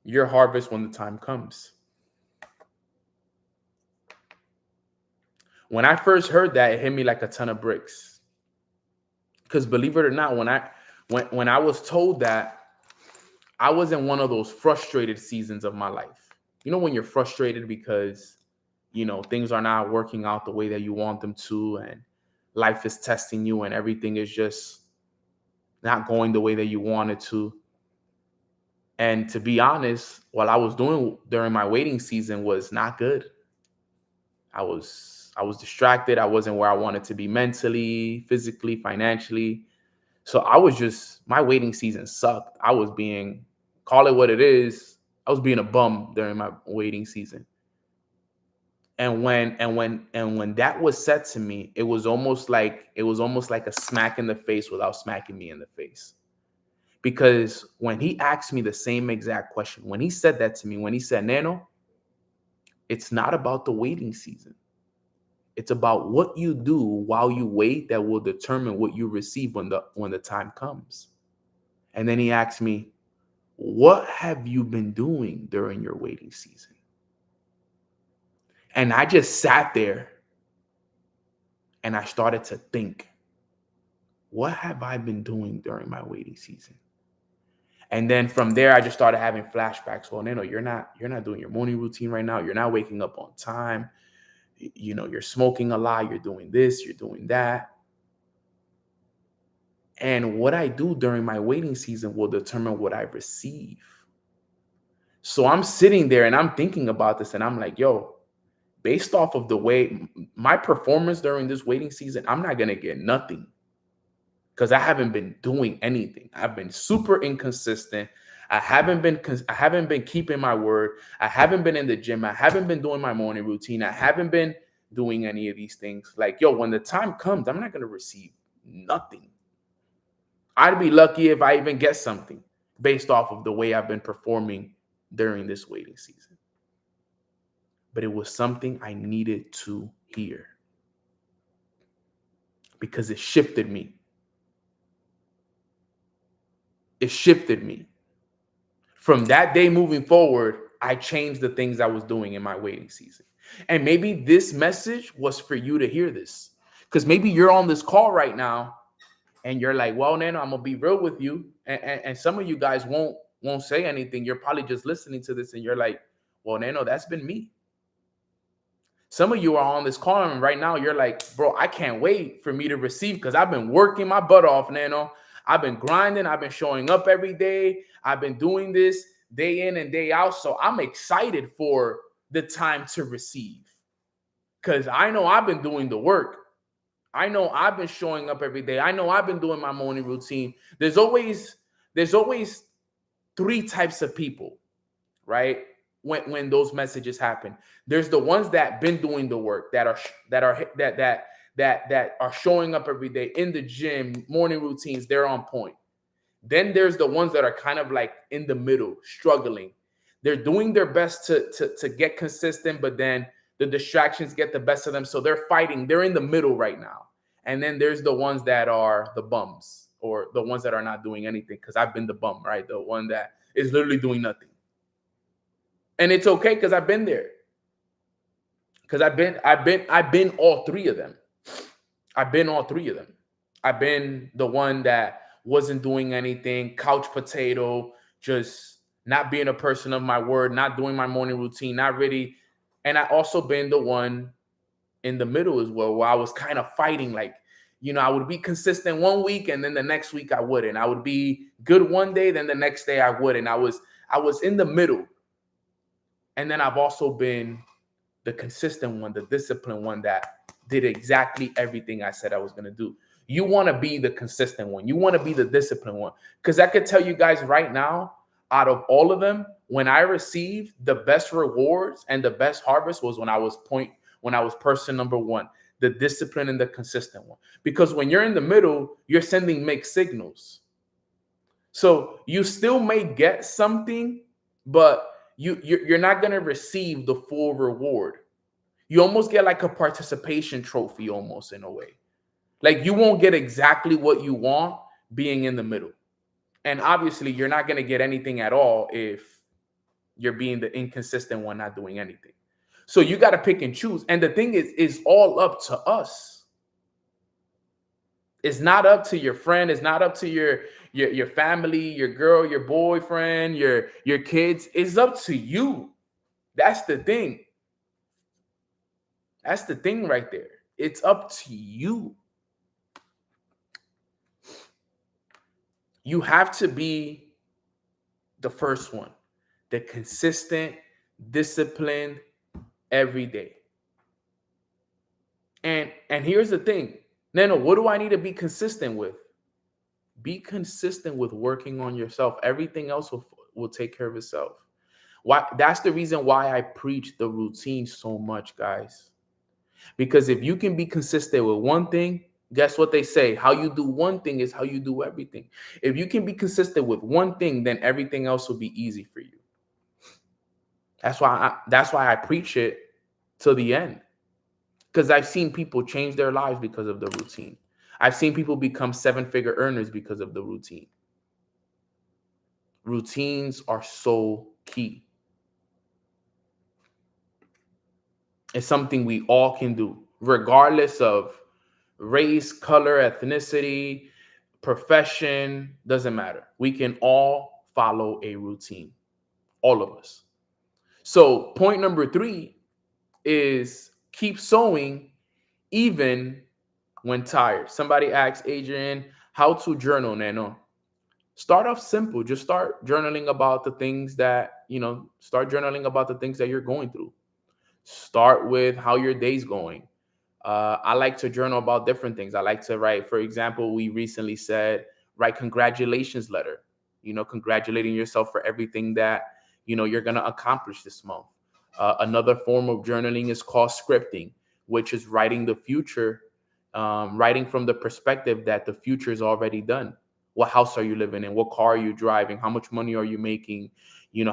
your harvest when the time comes. When I first heard that, it hit me like a ton of bricks. Because believe it or not, when I was told that, I was in one of those frustrated seasons of my life. You know, when you're frustrated because, things are not working out the way that you want them to, and life is testing you, and everything is just not going the way that you want it to. And to be honest, what I was doing during my waiting season was not good. I was distracted. I wasn't where I wanted to be mentally, physically, financially. So my waiting season sucked. I was being, call it what it is, I was being a bum during my waiting season. And when that was said to me, it was almost like a smack in the face without smacking me in the face. Because when he asked me the same exact question, when he said that to me, when he said, Nano, it's not about the waiting season. It's about what you do while you wait that will determine what you receive when the time comes. And then he asked me, what have you been doing during your waiting season? And I just sat there and I started to think, what have I been doing during my waiting season? And then from there, I just started having flashbacks. Well, Nano, you're not doing your morning routine right now. You're not waking up on time. You're smoking a lot. You're doing this. You're doing that. And what I do during my waiting season will determine what I receive. So I'm sitting there and I'm thinking about this, and I'm like, yo, based off of the way my performance during this waiting season, I'm not gonna get nothing because I haven't been doing anything. I've been super inconsistent. I haven't been keeping my word. I haven't been in the gym. I haven't been doing my morning routine. I haven't been doing any of these things. Like, yo, when the time comes, I'm not gonna receive nothing. I'd be lucky if I even get something based off of the way I've been performing during this waiting season. But it was something I needed to hear because it shifted me. It shifted me. From that day moving forward, I changed the things I was doing in my waiting season. And maybe this message was for you to hear this. Because maybe you're on this call right now and you're like, well, Nano, I'm gonna be real with you. And some of you guys won't say anything. You're probably just listening to this and you're like, well, Nano, that's been me. Some of you are on this call and right now you're like, bro, I can't wait for me to receive because I've been working my butt off, Nano. I've been grinding. I've been showing up every day. I've been doing this day in and day out. So I'm excited for the time to receive because I know I've been doing the work. I know I've been showing up every day. I know I've been doing my morning routine. There's always three types of people, right? When those messages happen, there's the ones that been doing the work that are showing up every day in the gym, morning routines, they're on point. Then there's the ones that are kind of like in the middle, struggling. They're doing their best to get consistent, but then the distractions get the best of them. So they're fighting. They're in the middle right now. And then there's the ones that are the bums or the ones that are not doing anything. Because I've been the bum, right? The one that is literally doing nothing. And it's okay because I've been there. Because I've been all three of them. I've been all three of them. I've been the one that wasn't doing anything, couch potato, just not being a person of my word, not doing my morning routine, not really. And I also been the one in the middle as well, where I was kind of fighting. Like, I would be consistent one week and then the next week I wouldn't. I would be good one day, then the next day I wouldn't. I was in the middle. And then I've also been the consistent one, the disciplined one that did exactly everything I said I was going to do. You want to be the consistent one. You want to be the disciplined one. Because I could tell you guys right now, out of all of them, when I received the best rewards and the best harvest was when I was person number one, the discipline and the consistent one. Because when you're in the middle, you're sending mixed signals. So you still may get something, but you're not going to receive the full reward. You almost get like a participation trophy almost in a way. Like you won't get exactly what you want being in the middle. And obviously you're not going to get anything at all if you're being the inconsistent one, not doing anything. So you got to pick and choose. And the thing is, it's all up to us. It's not up to your friend. It's not up to your family, your girl, your boyfriend, your kids. It's up to you. That's the thing. That's the thing right there. It's up to you. You have to be the first one, the consistent, disciplined, every day. And here's the thing. Nano, what do I need to be consistent with? Be consistent with working on yourself. Everything else will take care of itself. Why? That's the reason why I preach the routine so much, guys. Because if you can be consistent with one thing, guess what they say? How you do one thing is how you do everything. If you can be consistent with one thing, then everything else will be easy for you. That's why I preach it to the end. Because I've seen people change their lives because of the routine. I've seen people become 7-figure earners because of the routine. Routines are so key. It's something we all can do, regardless of race, color, ethnicity, profession, doesn't matter. We can all follow a routine, all of us. So point number 3 is keep sewing even when tired. Somebody asked Adrian, how to journal, Nano? Start off simple. Just start journaling about the things that, start journaling about the things that you're going through. Start with how your day's going. I like to journal about different things. I like to write, for example, we recently said, write congratulations letter, congratulating yourself for everything that, you're going to accomplish this month. Another form of journaling is called scripting, which is writing the future, writing from the perspective that the future is already done. What house are you living in? What car are you driving? How much money are you making?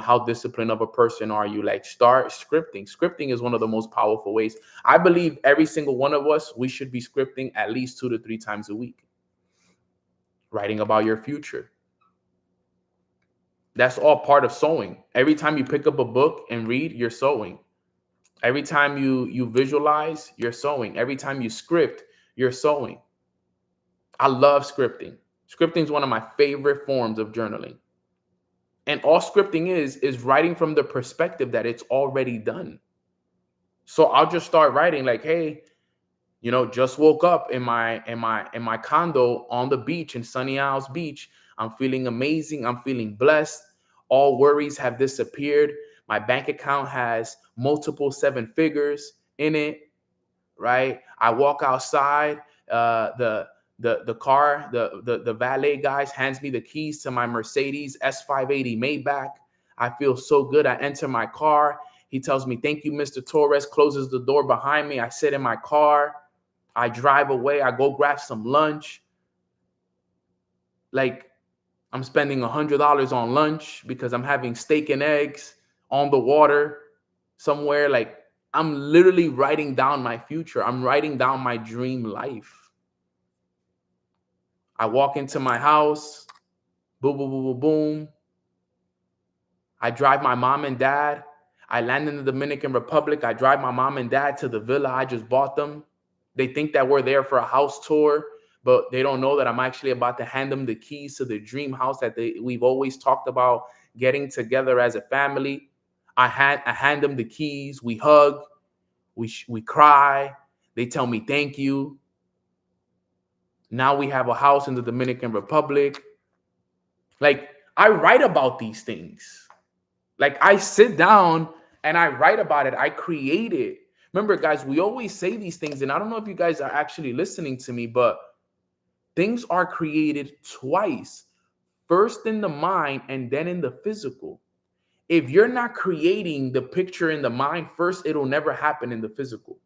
How disciplined of a person are you? Like, start scripting. Scripting is one of the most powerful ways. I believe every single one of us, we should be scripting at least 2 to 3 times a week. Writing about your future. That's all part of sewing. Every time you pick up a book and read, you're sewing. Every time you visualize, you're sewing. Every time you script, you're sewing. I love scripting. Scripting is one of my favorite forms of journaling. And all scripting is writing from the perspective that it's already done. So I'll just start writing like, hey, just woke up in my condo on the beach in Sunny Isles Beach. I'm feeling amazing. I'm feeling blessed. All worries have disappeared. My bank account has multiple 7 figures in it, right? I walk outside. The car, the valet guys hands me the keys to my Mercedes S580 Maybach. I feel so good. I enter my car. He tells me, thank you, Mr. Torres, closes the door behind me. I sit in my car. I drive away. I go grab some lunch. Like, I'm spending $100 on lunch because I'm having steak and eggs on the water somewhere. Like, I'm literally writing down my future. I'm writing down my dream life. I walk into my house, boom, boom, boom, boom, boom. I drive my mom and dad. I land in the Dominican Republic. I drive my mom and dad to the villa I just bought them. They think that we're there for a house tour, but they don't know that I'm actually about to hand them the keys to the dream house that we've always talked about getting together as a family. I hand them the keys. We hug. We cry. They tell me thank you. Now we have a house in the Dominican Republic. Like, I write about these things. Like, I sit down and I write about it. I create it. Remember, guys, we always say these things, and I don't know if you guys are actually listening to me, but things are created twice. First in the mind and then in the physical. If you're not creating the picture in the mind first, it'll never happen in the physical.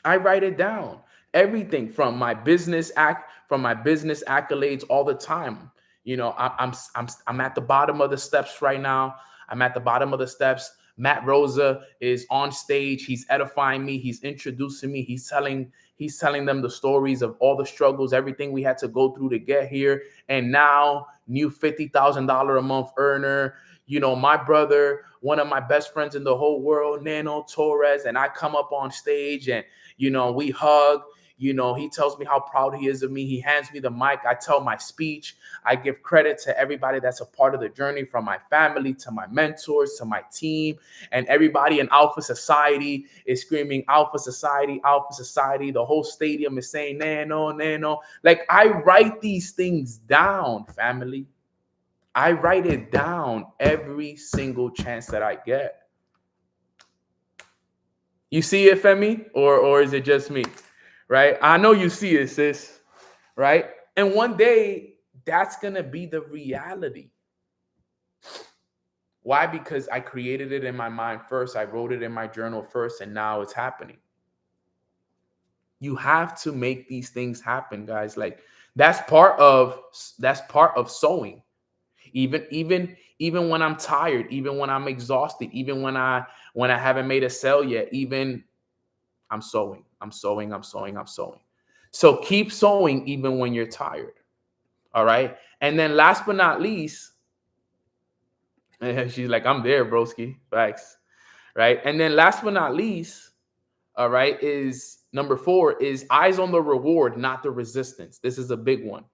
I write it down. Everything from my business accolades all the time. I'm at the bottom of the steps right now. I'm at the bottom of the steps. Matt Rosa is on stage. He's edifying me. He's introducing me. He's telling them the stories of all the struggles, everything we had to go through to get here. And now, new $50,000 a month earner. My brother one of my best friends in the whole world, Nano Torres, and I come up on stage and, we hug. He tells me how proud he is of me. He hands me the mic. I tell my speech. I give credit to everybody that's a part of the journey, from my family to my mentors to my team, and everybody in Alpha Society is screaming Alpha Society, Alpha Society. The whole stadium is saying Nano, Nano. Like, I write these things down, family. I write it down every single chance that I get. You see it, Femi? Or is it just me? Right? I know you see it, sis. Right? And one day, that's going to be the reality. Why? Because I created it in my mind first. I wrote it in my journal first, and now it's happening. You have to make these things happen, guys. Like, that's part of sowing. Even when I'm tired, even when I'm exhausted, even when I haven't made a sale yet, even I'm sowing. I'm sowing, I'm sowing, I'm sowing. So keep sowing even when you're tired. All right. And then last but not least, she's like, I'm there, broski. Facts. Right. And then last but not least, all right, is number 4 is eyes on the reward, not the resistance. This is a big one.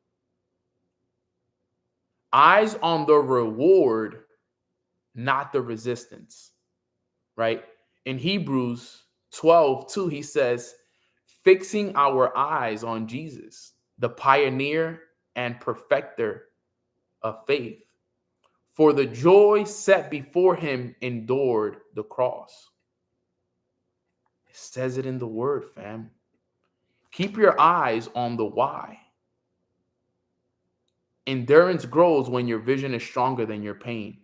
Eyes on the reward, not the resistance. Right? In Hebrews 12:2, he says, fixing our eyes on Jesus, the pioneer and perfecter of faith. For the joy set before him endured the cross. It says it in the word, fam. Keep your eyes on the why. Endurance grows when your vision is stronger than your pain.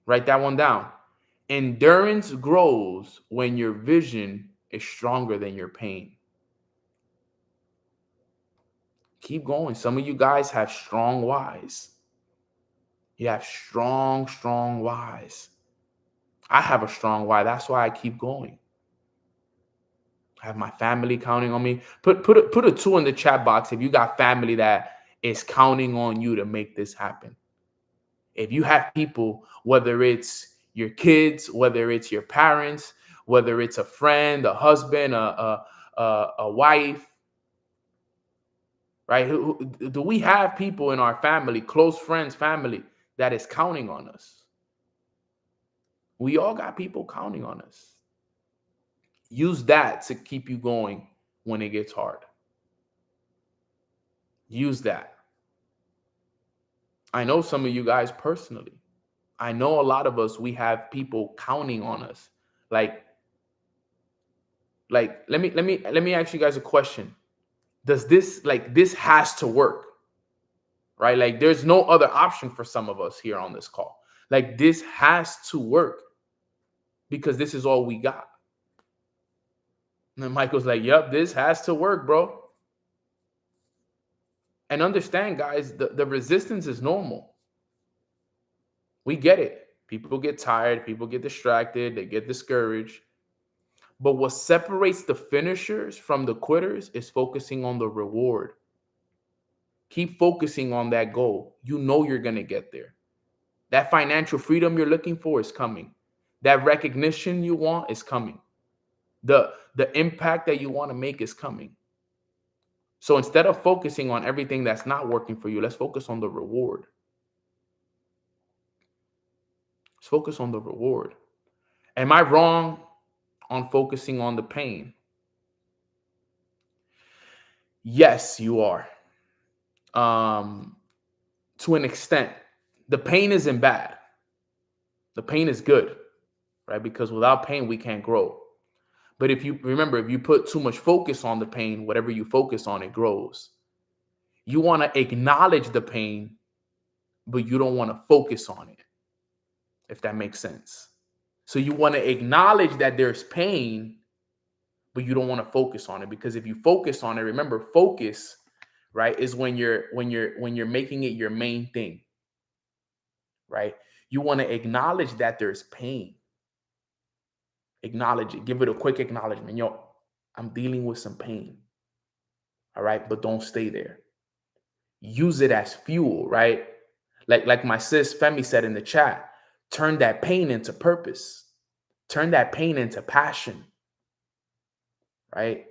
Write that one down. Endurance grows when your vision is stronger than your pain. Keep going. Some of you guys have strong whys. You have strong, strong whys. I have a strong why. That's why I keep going. I have my family counting on me. Put a 2 in the chat box if you got family that is counting on you to make this happen. If you have people, whether it's your kids, whether it's your parents, whether it's a friend, a husband, a wife, right? Do we have people in our family, close friends, family, that is counting on us? We all got people counting on us. Use that to keep you going when it gets hard. Use that. I know some of you guys personally. I know a lot of us, we have people counting on us. Like let me ask you guys a question. Does this has to work? Right? Like, there's no other option for some of us here on this call. Like, this has to work because this is all we got. And then Michael's like, yep, this has to work, bro. And understand, guys, the resistance is normal. We get it. People get tired. People get distracted. They get discouraged. But what separates the finishers from the quitters is focusing on the reward. Keep focusing on that goal. You know you're going to get there. That financial freedom you're looking for is coming. That recognition you want is coming. The impact that you want to make is coming. So instead of focusing on everything that's not working for you, let's focus on the reward. Let's focus on the reward. Am I wrong on focusing on the pain? Yes, you are. To an extent. The pain isn't bad. The pain is good, right? Because without pain, we can't grow. But if you put too much focus on the pain, whatever you focus on, it grows. You want to acknowledge the pain, but you don't want to focus on it, if that makes sense. So you want to acknowledge that there's pain, but you don't want to focus on it, because if you focus on it, remember, focus, right, is when you're making it your main thing, right? You want to acknowledge that there's pain. Acknowledge it. Give it a quick acknowledgement. Yo, I'm dealing with some pain. All right, but don't stay there. Use it as fuel, right? Like my sis Femi said in the chat, Turn that pain into purpose. Turn that pain into passion, right?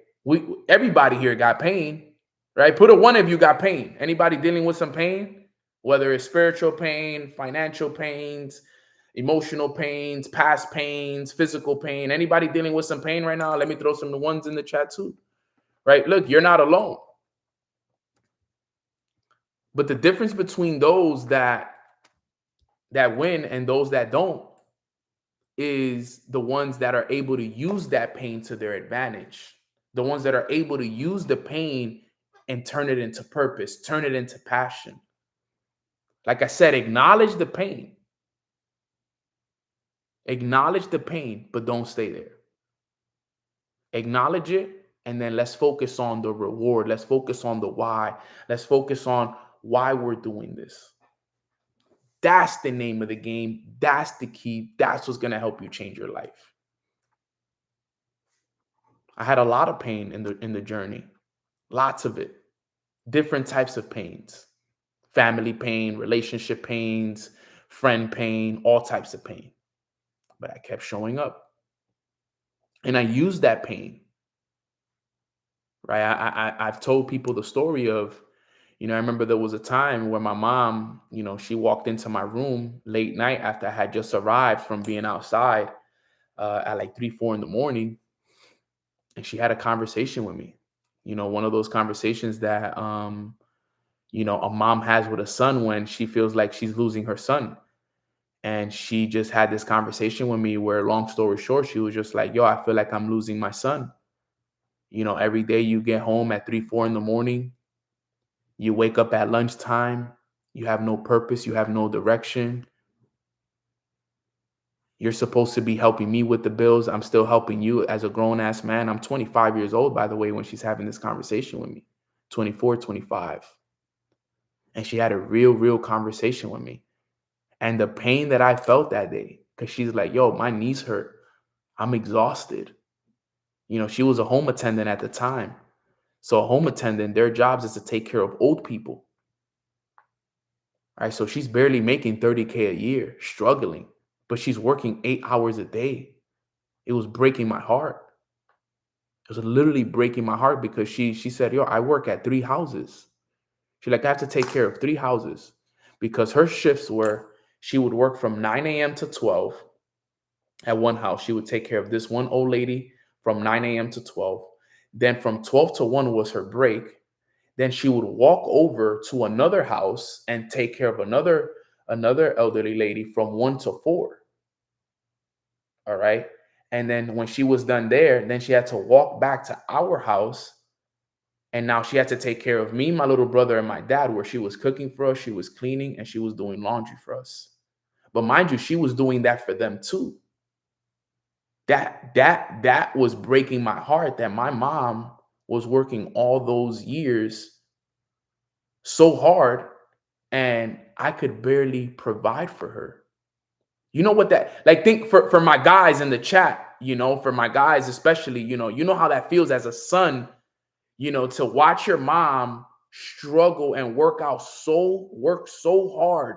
Everybody here got pain, right? Put a one if you got pain. Anybody dealing with some pain, whether it's spiritual pain, financial pains, emotional pains, past pains, physical pain. Anybody dealing with some pain right now? Let me throw some ones in the chat too, right? Look, you're not alone. But the difference between those that win and those that don't is the ones that are able to use that pain to their advantage. The ones that are able to use the pain and turn it into purpose, turn it into passion. Like I said, acknowledge the pain. Acknowledge the pain, but don't stay there. Acknowledge it, and then let's focus on the reward. Let's focus on the why. Let's focus on why we're doing this. That's the name of the game. That's the key. That's what's going to help you change your life. I had a lot of pain in the journey. Lots of it. Different types of pains. Family pain, relationship pains, friend pain, all types of pain. But I kept showing up. And I used that pain. Right? I've told people the story of, I remember there was a time where my mom, she walked into my room late night after I had just arrived from being outside at like 3, 4 in the morning. And she had a conversation with me. One of those conversations that, a mom has with a son when she feels like she's losing her son. And she just had this conversation with me where, long story short, she was just like, yo, I feel like I'm losing my son. Every day you get home at 3, 4 in the morning, you wake up at lunchtime, you have no purpose, you have no direction. You're supposed to be helping me with the bills. I'm still helping you as a grown-ass man. I'm 25 years old, by the way, when she's having this conversation with me, 24, 25. And she had a real conversation with me. And the pain that I felt that day, because she's like, yo, my knees hurt. I'm exhausted. She was a home attendant at the time. So a home attendant, their jobs is to take care of old people. Right? So she's barely making 30K a year, struggling, but she's working 8 hours a day. It was breaking my heart. It was literally breaking my heart because she said, yo, I work at 3 houses. She's like, I have to take care of 3 houses because her shifts were, she would work from 9 a.m. to 12 at one house. She would take care of this one old lady from 9 a.m. to 12. Then from 12 to 1 was her break. Then she would walk over to another house and take care of another elderly lady from 1 to 4. All right. And then when she was done there, then she had to walk back to our house. And now she had to take care of me, my little brother, and my dad, where she was cooking for us, she was cleaning, and she was doing laundry for us. But mind you, she was doing that for them too. That was breaking my heart, that my mom was working all those years so hard and I could barely provide for her. You know what that, like, think for my guys in the chat, for my guys especially, you know how that feels as a son, to watch your mom struggle and work so hard,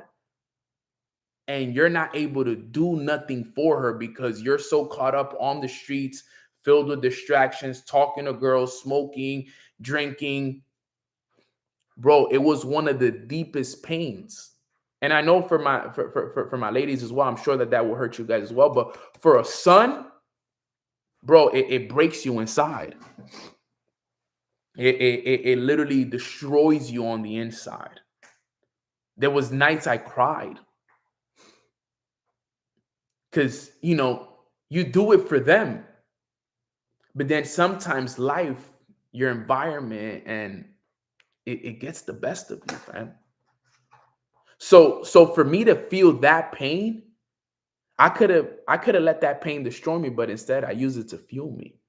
and you're not able to do nothing for her because you're so caught up on the streets, filled with distractions, talking to girls, smoking, drinking. Bro, it was one of the deepest pains. And I know for my ladies as well, I'm sure that will hurt you guys as well. But for a son, bro, it breaks you inside. It literally destroys you on the inside. There was nights I cried because, you do it for them. But then sometimes life, your environment, and it gets the best of you, fam. So for me to feel that pain, I could have let that pain destroy me, but instead I used it to fuel me.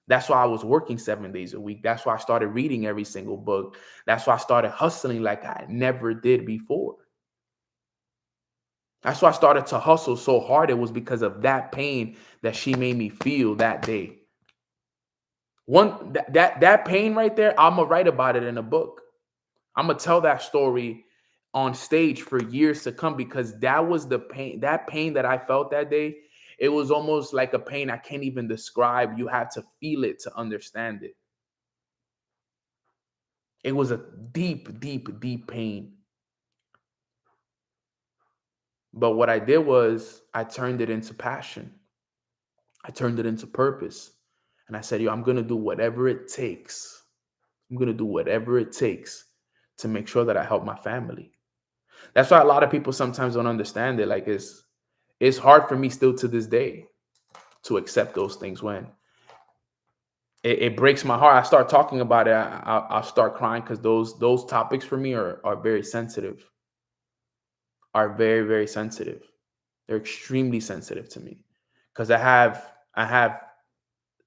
That's why I was working 7 days a week. That's why I started reading every single book. That's why I started hustling like I never did before. That's why I started to hustle so hard. It was because of that pain that she made me feel that day. That pain right there, I'm gonna write about it in a book. I'm gonna tell that story on stage for years to come, because that was the pain, that pain that I felt that day. It was almost like a pain I can't even describe. You have to feel it to understand it. It was a deep, deep, deep pain. But what I did was I turned it into passion. I turned it into purpose. And I said, yo, I'm going to do whatever it takes. I'm going to do whatever it takes to make sure that I help my family. That's why a lot of people sometimes don't understand it. Like it's hard for me still to this day to accept those things when it breaks my heart. I start talking about it. I'll start crying because those topics for me are very sensitive, are very, very sensitive. They're extremely sensitive to me because I have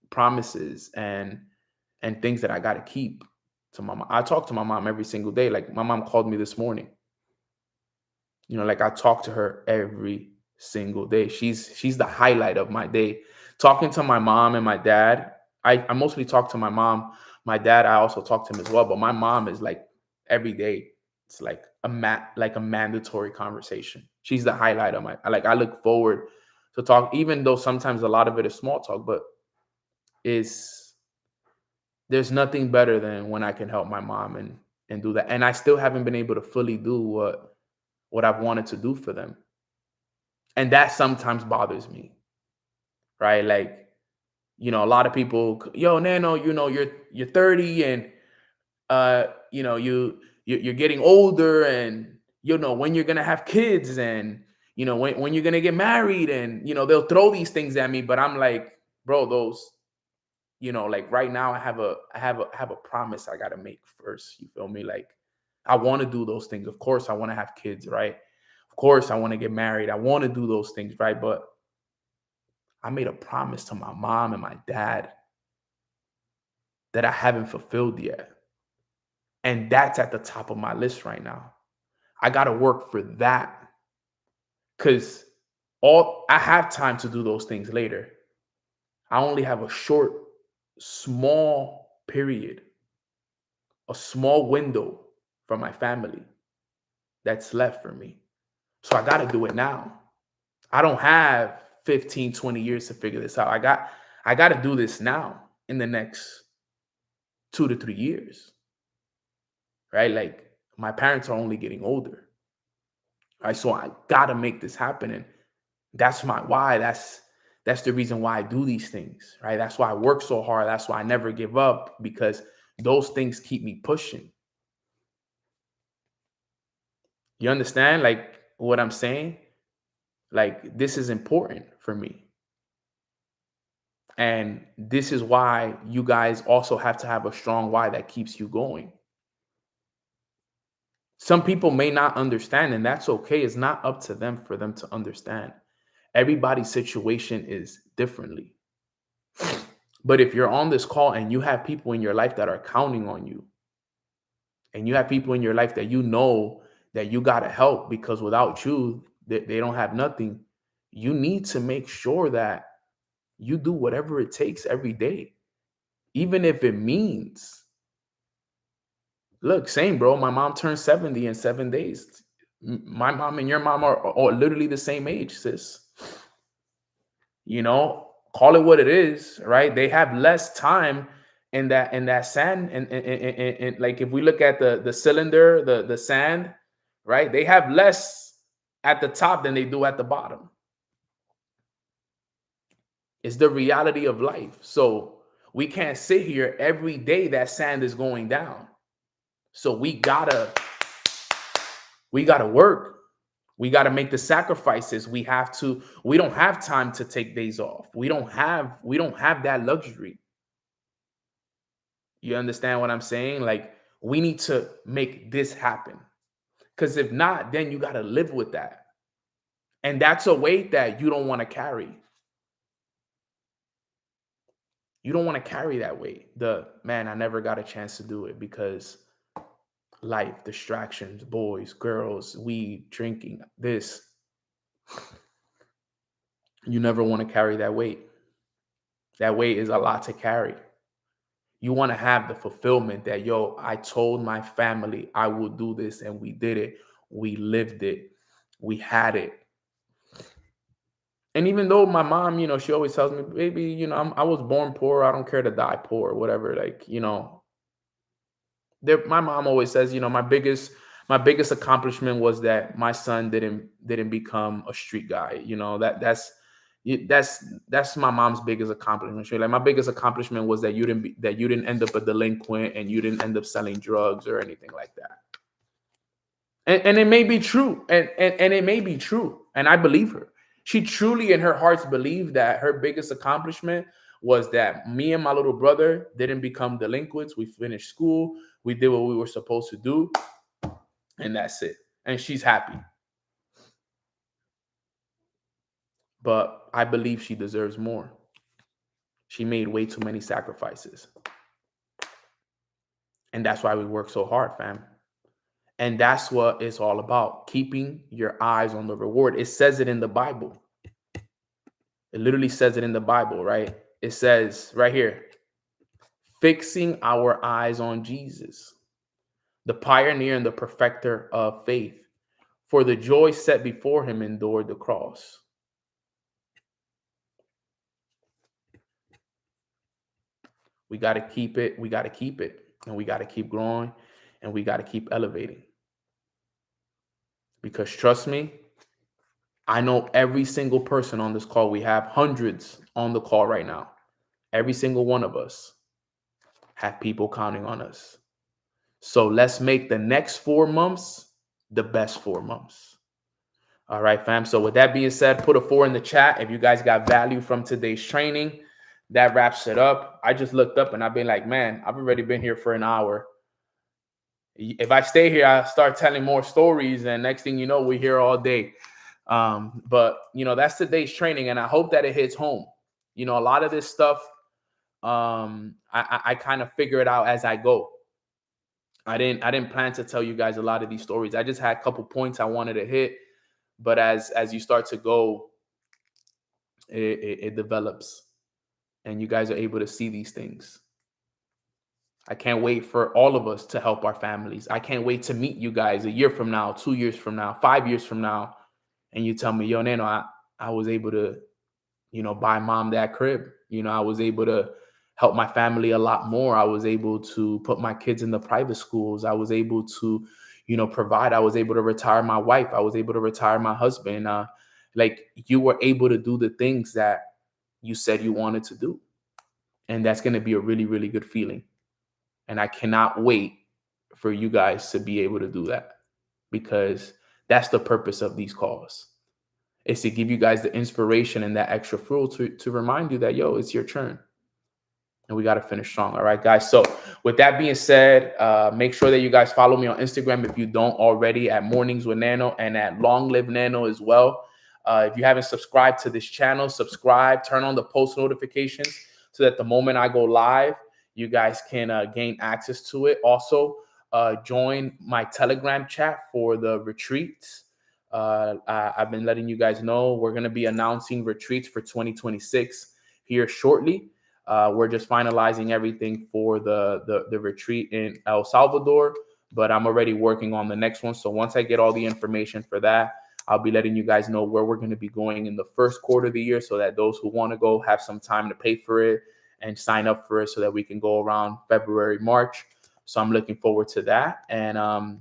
promises and things that I got to keep to my mom. I talk to my mom every single day. Like my mom called me this morning. Like I talk to her every single day. She's the highlight of my day. Talking to my mom and my dad. I mostly talk to my mom. My dad, I also talk to him as well. But my mom is like every day. It's like a mandatory conversation. She's the highlight of my, like I look forward to talk, even though sometimes a lot of it is small talk, but is there's nothing better than when I can help my mom and do that. And I still haven't been able to fully do what I've wanted to do for them. And that sometimes bothers me, right? Like, a lot of people, yo, Nano, you're 30 and you're getting older, and when you're gonna have kids, and when you're gonna get married, and they'll throw these things at me, but I'm like, bro, those, like right now I have a promise I gotta make first. You feel me? Like I want to do those things. Of course, I want to have kids, right? Of course, I want to get married. I want to do those things, right? But I made a promise to my mom and my dad that I haven't fulfilled yet. And that's at the top of my list right now. I got to work for that because all I have time to do those things later. I only have a short, small period, a small window for my family that's left for me. So I got to do it now. I don't have 15, 20 years to figure this out. I got to do this now in the next 2 to 3 years, right? Like my parents are only getting older, right? So I got to make this happen. And that's my why. That's the reason why I do these things, right? That's why I work so hard. That's why I never give up, because those things keep me pushing. You understand like what I'm saying? Like this is important for me. And this is why you guys also have to have a strong why that keeps you going. Some people may not understand, and that's okay. It's not up to them for them to understand. Everybody's situation is differently. But if you're on this call and you have people in your life that are counting on you, and you have people in your life that that you got to help, because without you, they don't have nothing, you need to make sure that you do whatever it takes every day, even if it means, look, same, bro. My mom turned 70 in 7 days. My mom and your mom are literally the same age, sis. Call it what it is, right? They have less time in that sand, and like if we look at the cylinder, the sand, right? They have less at the top than they do at the bottom. It's the reality of life. So we can't sit here every day that sand is going down. So we gotta work. We gotta make the sacrifices. We don't have time to take days off. We don't have that luxury. You understand what I'm saying? Like we need to make this happen. Because if not, then you gotta live with that. And that's a weight that you don't want to carry. You don't want to carry that weight. The man, I never got a chance to do it because life, distractions, boys, girls, weed, drinking, this. You never want to carry that weight. That weight is a lot to carry. You want to have the fulfillment that, yo, I told my family I will do this and we did it. We lived it. We had it. And even though my mom, she always tells me, baby, I was born poor. I don't care to die poor, whatever. Like, my mom always says, my biggest accomplishment was that my son didn't become a street guy. That's my mom's biggest accomplishment. Like, my biggest accomplishment was that you didn't end up a delinquent and you didn't end up selling drugs or anything like that. And it may be true, and it may be true, and I believe her. She truly, in her hearts, believed that her biggest accomplishment was that me and my little brother didn't become delinquents. We finished school, we did what we were supposed to do, and that's it. And she's happy. But I believe she deserves more. She made way too many sacrifices. And that's why we work so hard, fam. And that's what it's all about, keeping your eyes on the reward. It says it in the Bible. It literally says it in the Bible, right? It says right here, fixing our eyes on Jesus, the pioneer and the perfecter of faith. For the joy set before him endured the cross. We got to keep it. We got to keep it. And we got to keep growing. And we got to keep elevating. Because trust me, I know every single person on this call. We have hundreds on the call right now. Every single one of us have people counting on us. So let's make the next 4 months the best 4 months. All right, fam. So with that being said, put a 4 in the chat if you guys got value from today's training. That wraps it up. I just looked up and I've been like, man, I've already been here for an hour. If I stay here, I'll start telling more stories, and next thing you know, we're here all day. But that's today's training, and I hope that it hits home. A lot of this stuff, I kind of figure it out as I go. I didn't plan to tell you guys a lot of these stories. I just had a couple points I wanted to hit, but as you start to go, it develops, and you guys are able to see these things. I can't wait for all of us to help our families. I can't wait to meet you guys a year from now, 2 years from now, 5 years from now, and you tell me, yo, Nano, I was able to, buy mom that crib. I was able to help my family a lot more. I was able to put my kids in the private schools. I was able to, provide. I was able to retire my wife. I was able to retire my husband. Like, you were able to do the things that you said you wanted to do. And that's going to be a really, really good feeling. And I cannot wait for you guys to be able to do that, because that's the purpose of these calls. It's to give you guys the inspiration and that extra fuel to remind you that, yo, it's your turn. And we got to finish strong. All right, guys. So with that being said, make sure that you guys follow me on Instagram if you don't already, at Mornings with Nano, and at Long Live Nano as well. If you haven't subscribed to this channel, subscribe, turn on the post notifications so that the moment I go live, you guys can gain access to it. Also, join my Telegram chat for the retreats. I've been letting you guys know we're going to be announcing retreats for 2026 here shortly. We're just finalizing everything for the retreat in El Salvador, but I'm already working on the next one. So once I get all the information for that, I'll be letting you guys know where we're going to be going in the first quarter of the year, so that those who want to go have some time to pay for it and sign up for it, so that we can go around February, March. So I'm looking forward to that. And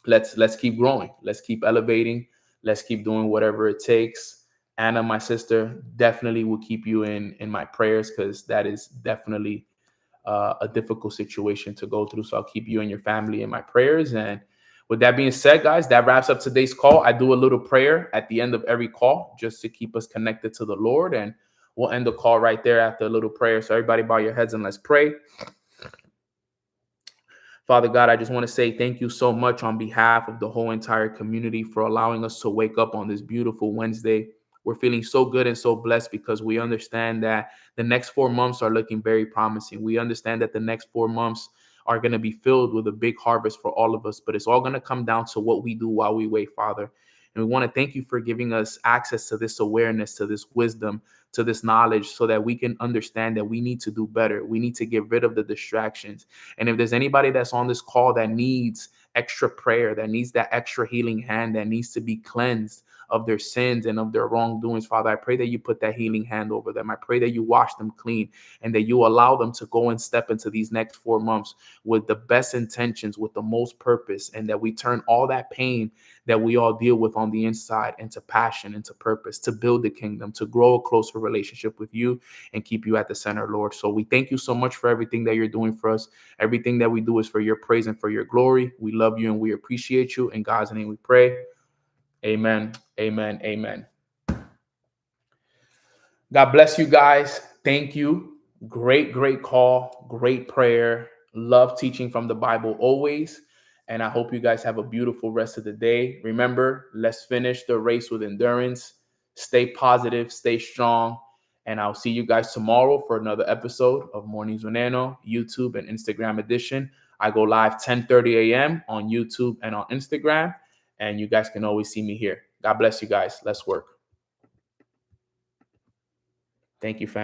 let's keep growing. Let's keep elevating. Let's keep doing whatever it takes. Anna, my sister, definitely will keep you in my prayers, because that is definitely a difficult situation to go through. So I'll keep you and your family in my prayers. And with that being said, guys, that wraps up today's call. I do a little prayer at the end of every call just to keep us connected to the Lord. And we'll end the call right there after a little prayer. So everybody bow your heads and let's pray. Father God, I just want to say thank you so much on behalf of the whole entire community for allowing us to wake up on this beautiful Wednesday. We're feeling so good and so blessed, because we understand that the next 4 months are looking very promising. We understand that the next 4 months are going to be filled with a big harvest for all of us, but it's all going to come down to what we do while we wait, Father. And we want to thank you for giving us access to this awareness, to this wisdom, to this knowledge, so that we can understand that we need to do better. We need to get rid of the distractions. And if there's anybody that's on this call that needs extra prayer, that needs that extra healing hand, that needs to be cleansed of their sins and of their wrongdoings, Father, I pray that you put that healing hand over them. I pray that you wash them clean and that you allow them to go and step into these next 4 months with the best intentions, with the most purpose, and that we turn all that pain that we all deal with on the inside into passion, into purpose, to build the kingdom, to grow a closer relationship with you and keep you at the center, Lord. So we thank you so much for everything that you're doing for us. Everything that we do is for your praise and for your glory. We love you and we appreciate you. In God's name we pray. Amen. Amen. Amen. God bless you guys. Thank you. Great call. Great prayer. Love teaching from the Bible always. And I hope you guys have a beautiful rest of the day. Remember, let's finish the race with endurance. Stay positive, stay strong. And I'll see you guys tomorrow for another episode of Mornings with Nano, YouTube and Instagram edition. I go live 10:30 a.m. on YouTube and on Instagram. And you guys can always see me here. God bless you guys. Let's work. Thank you, fam.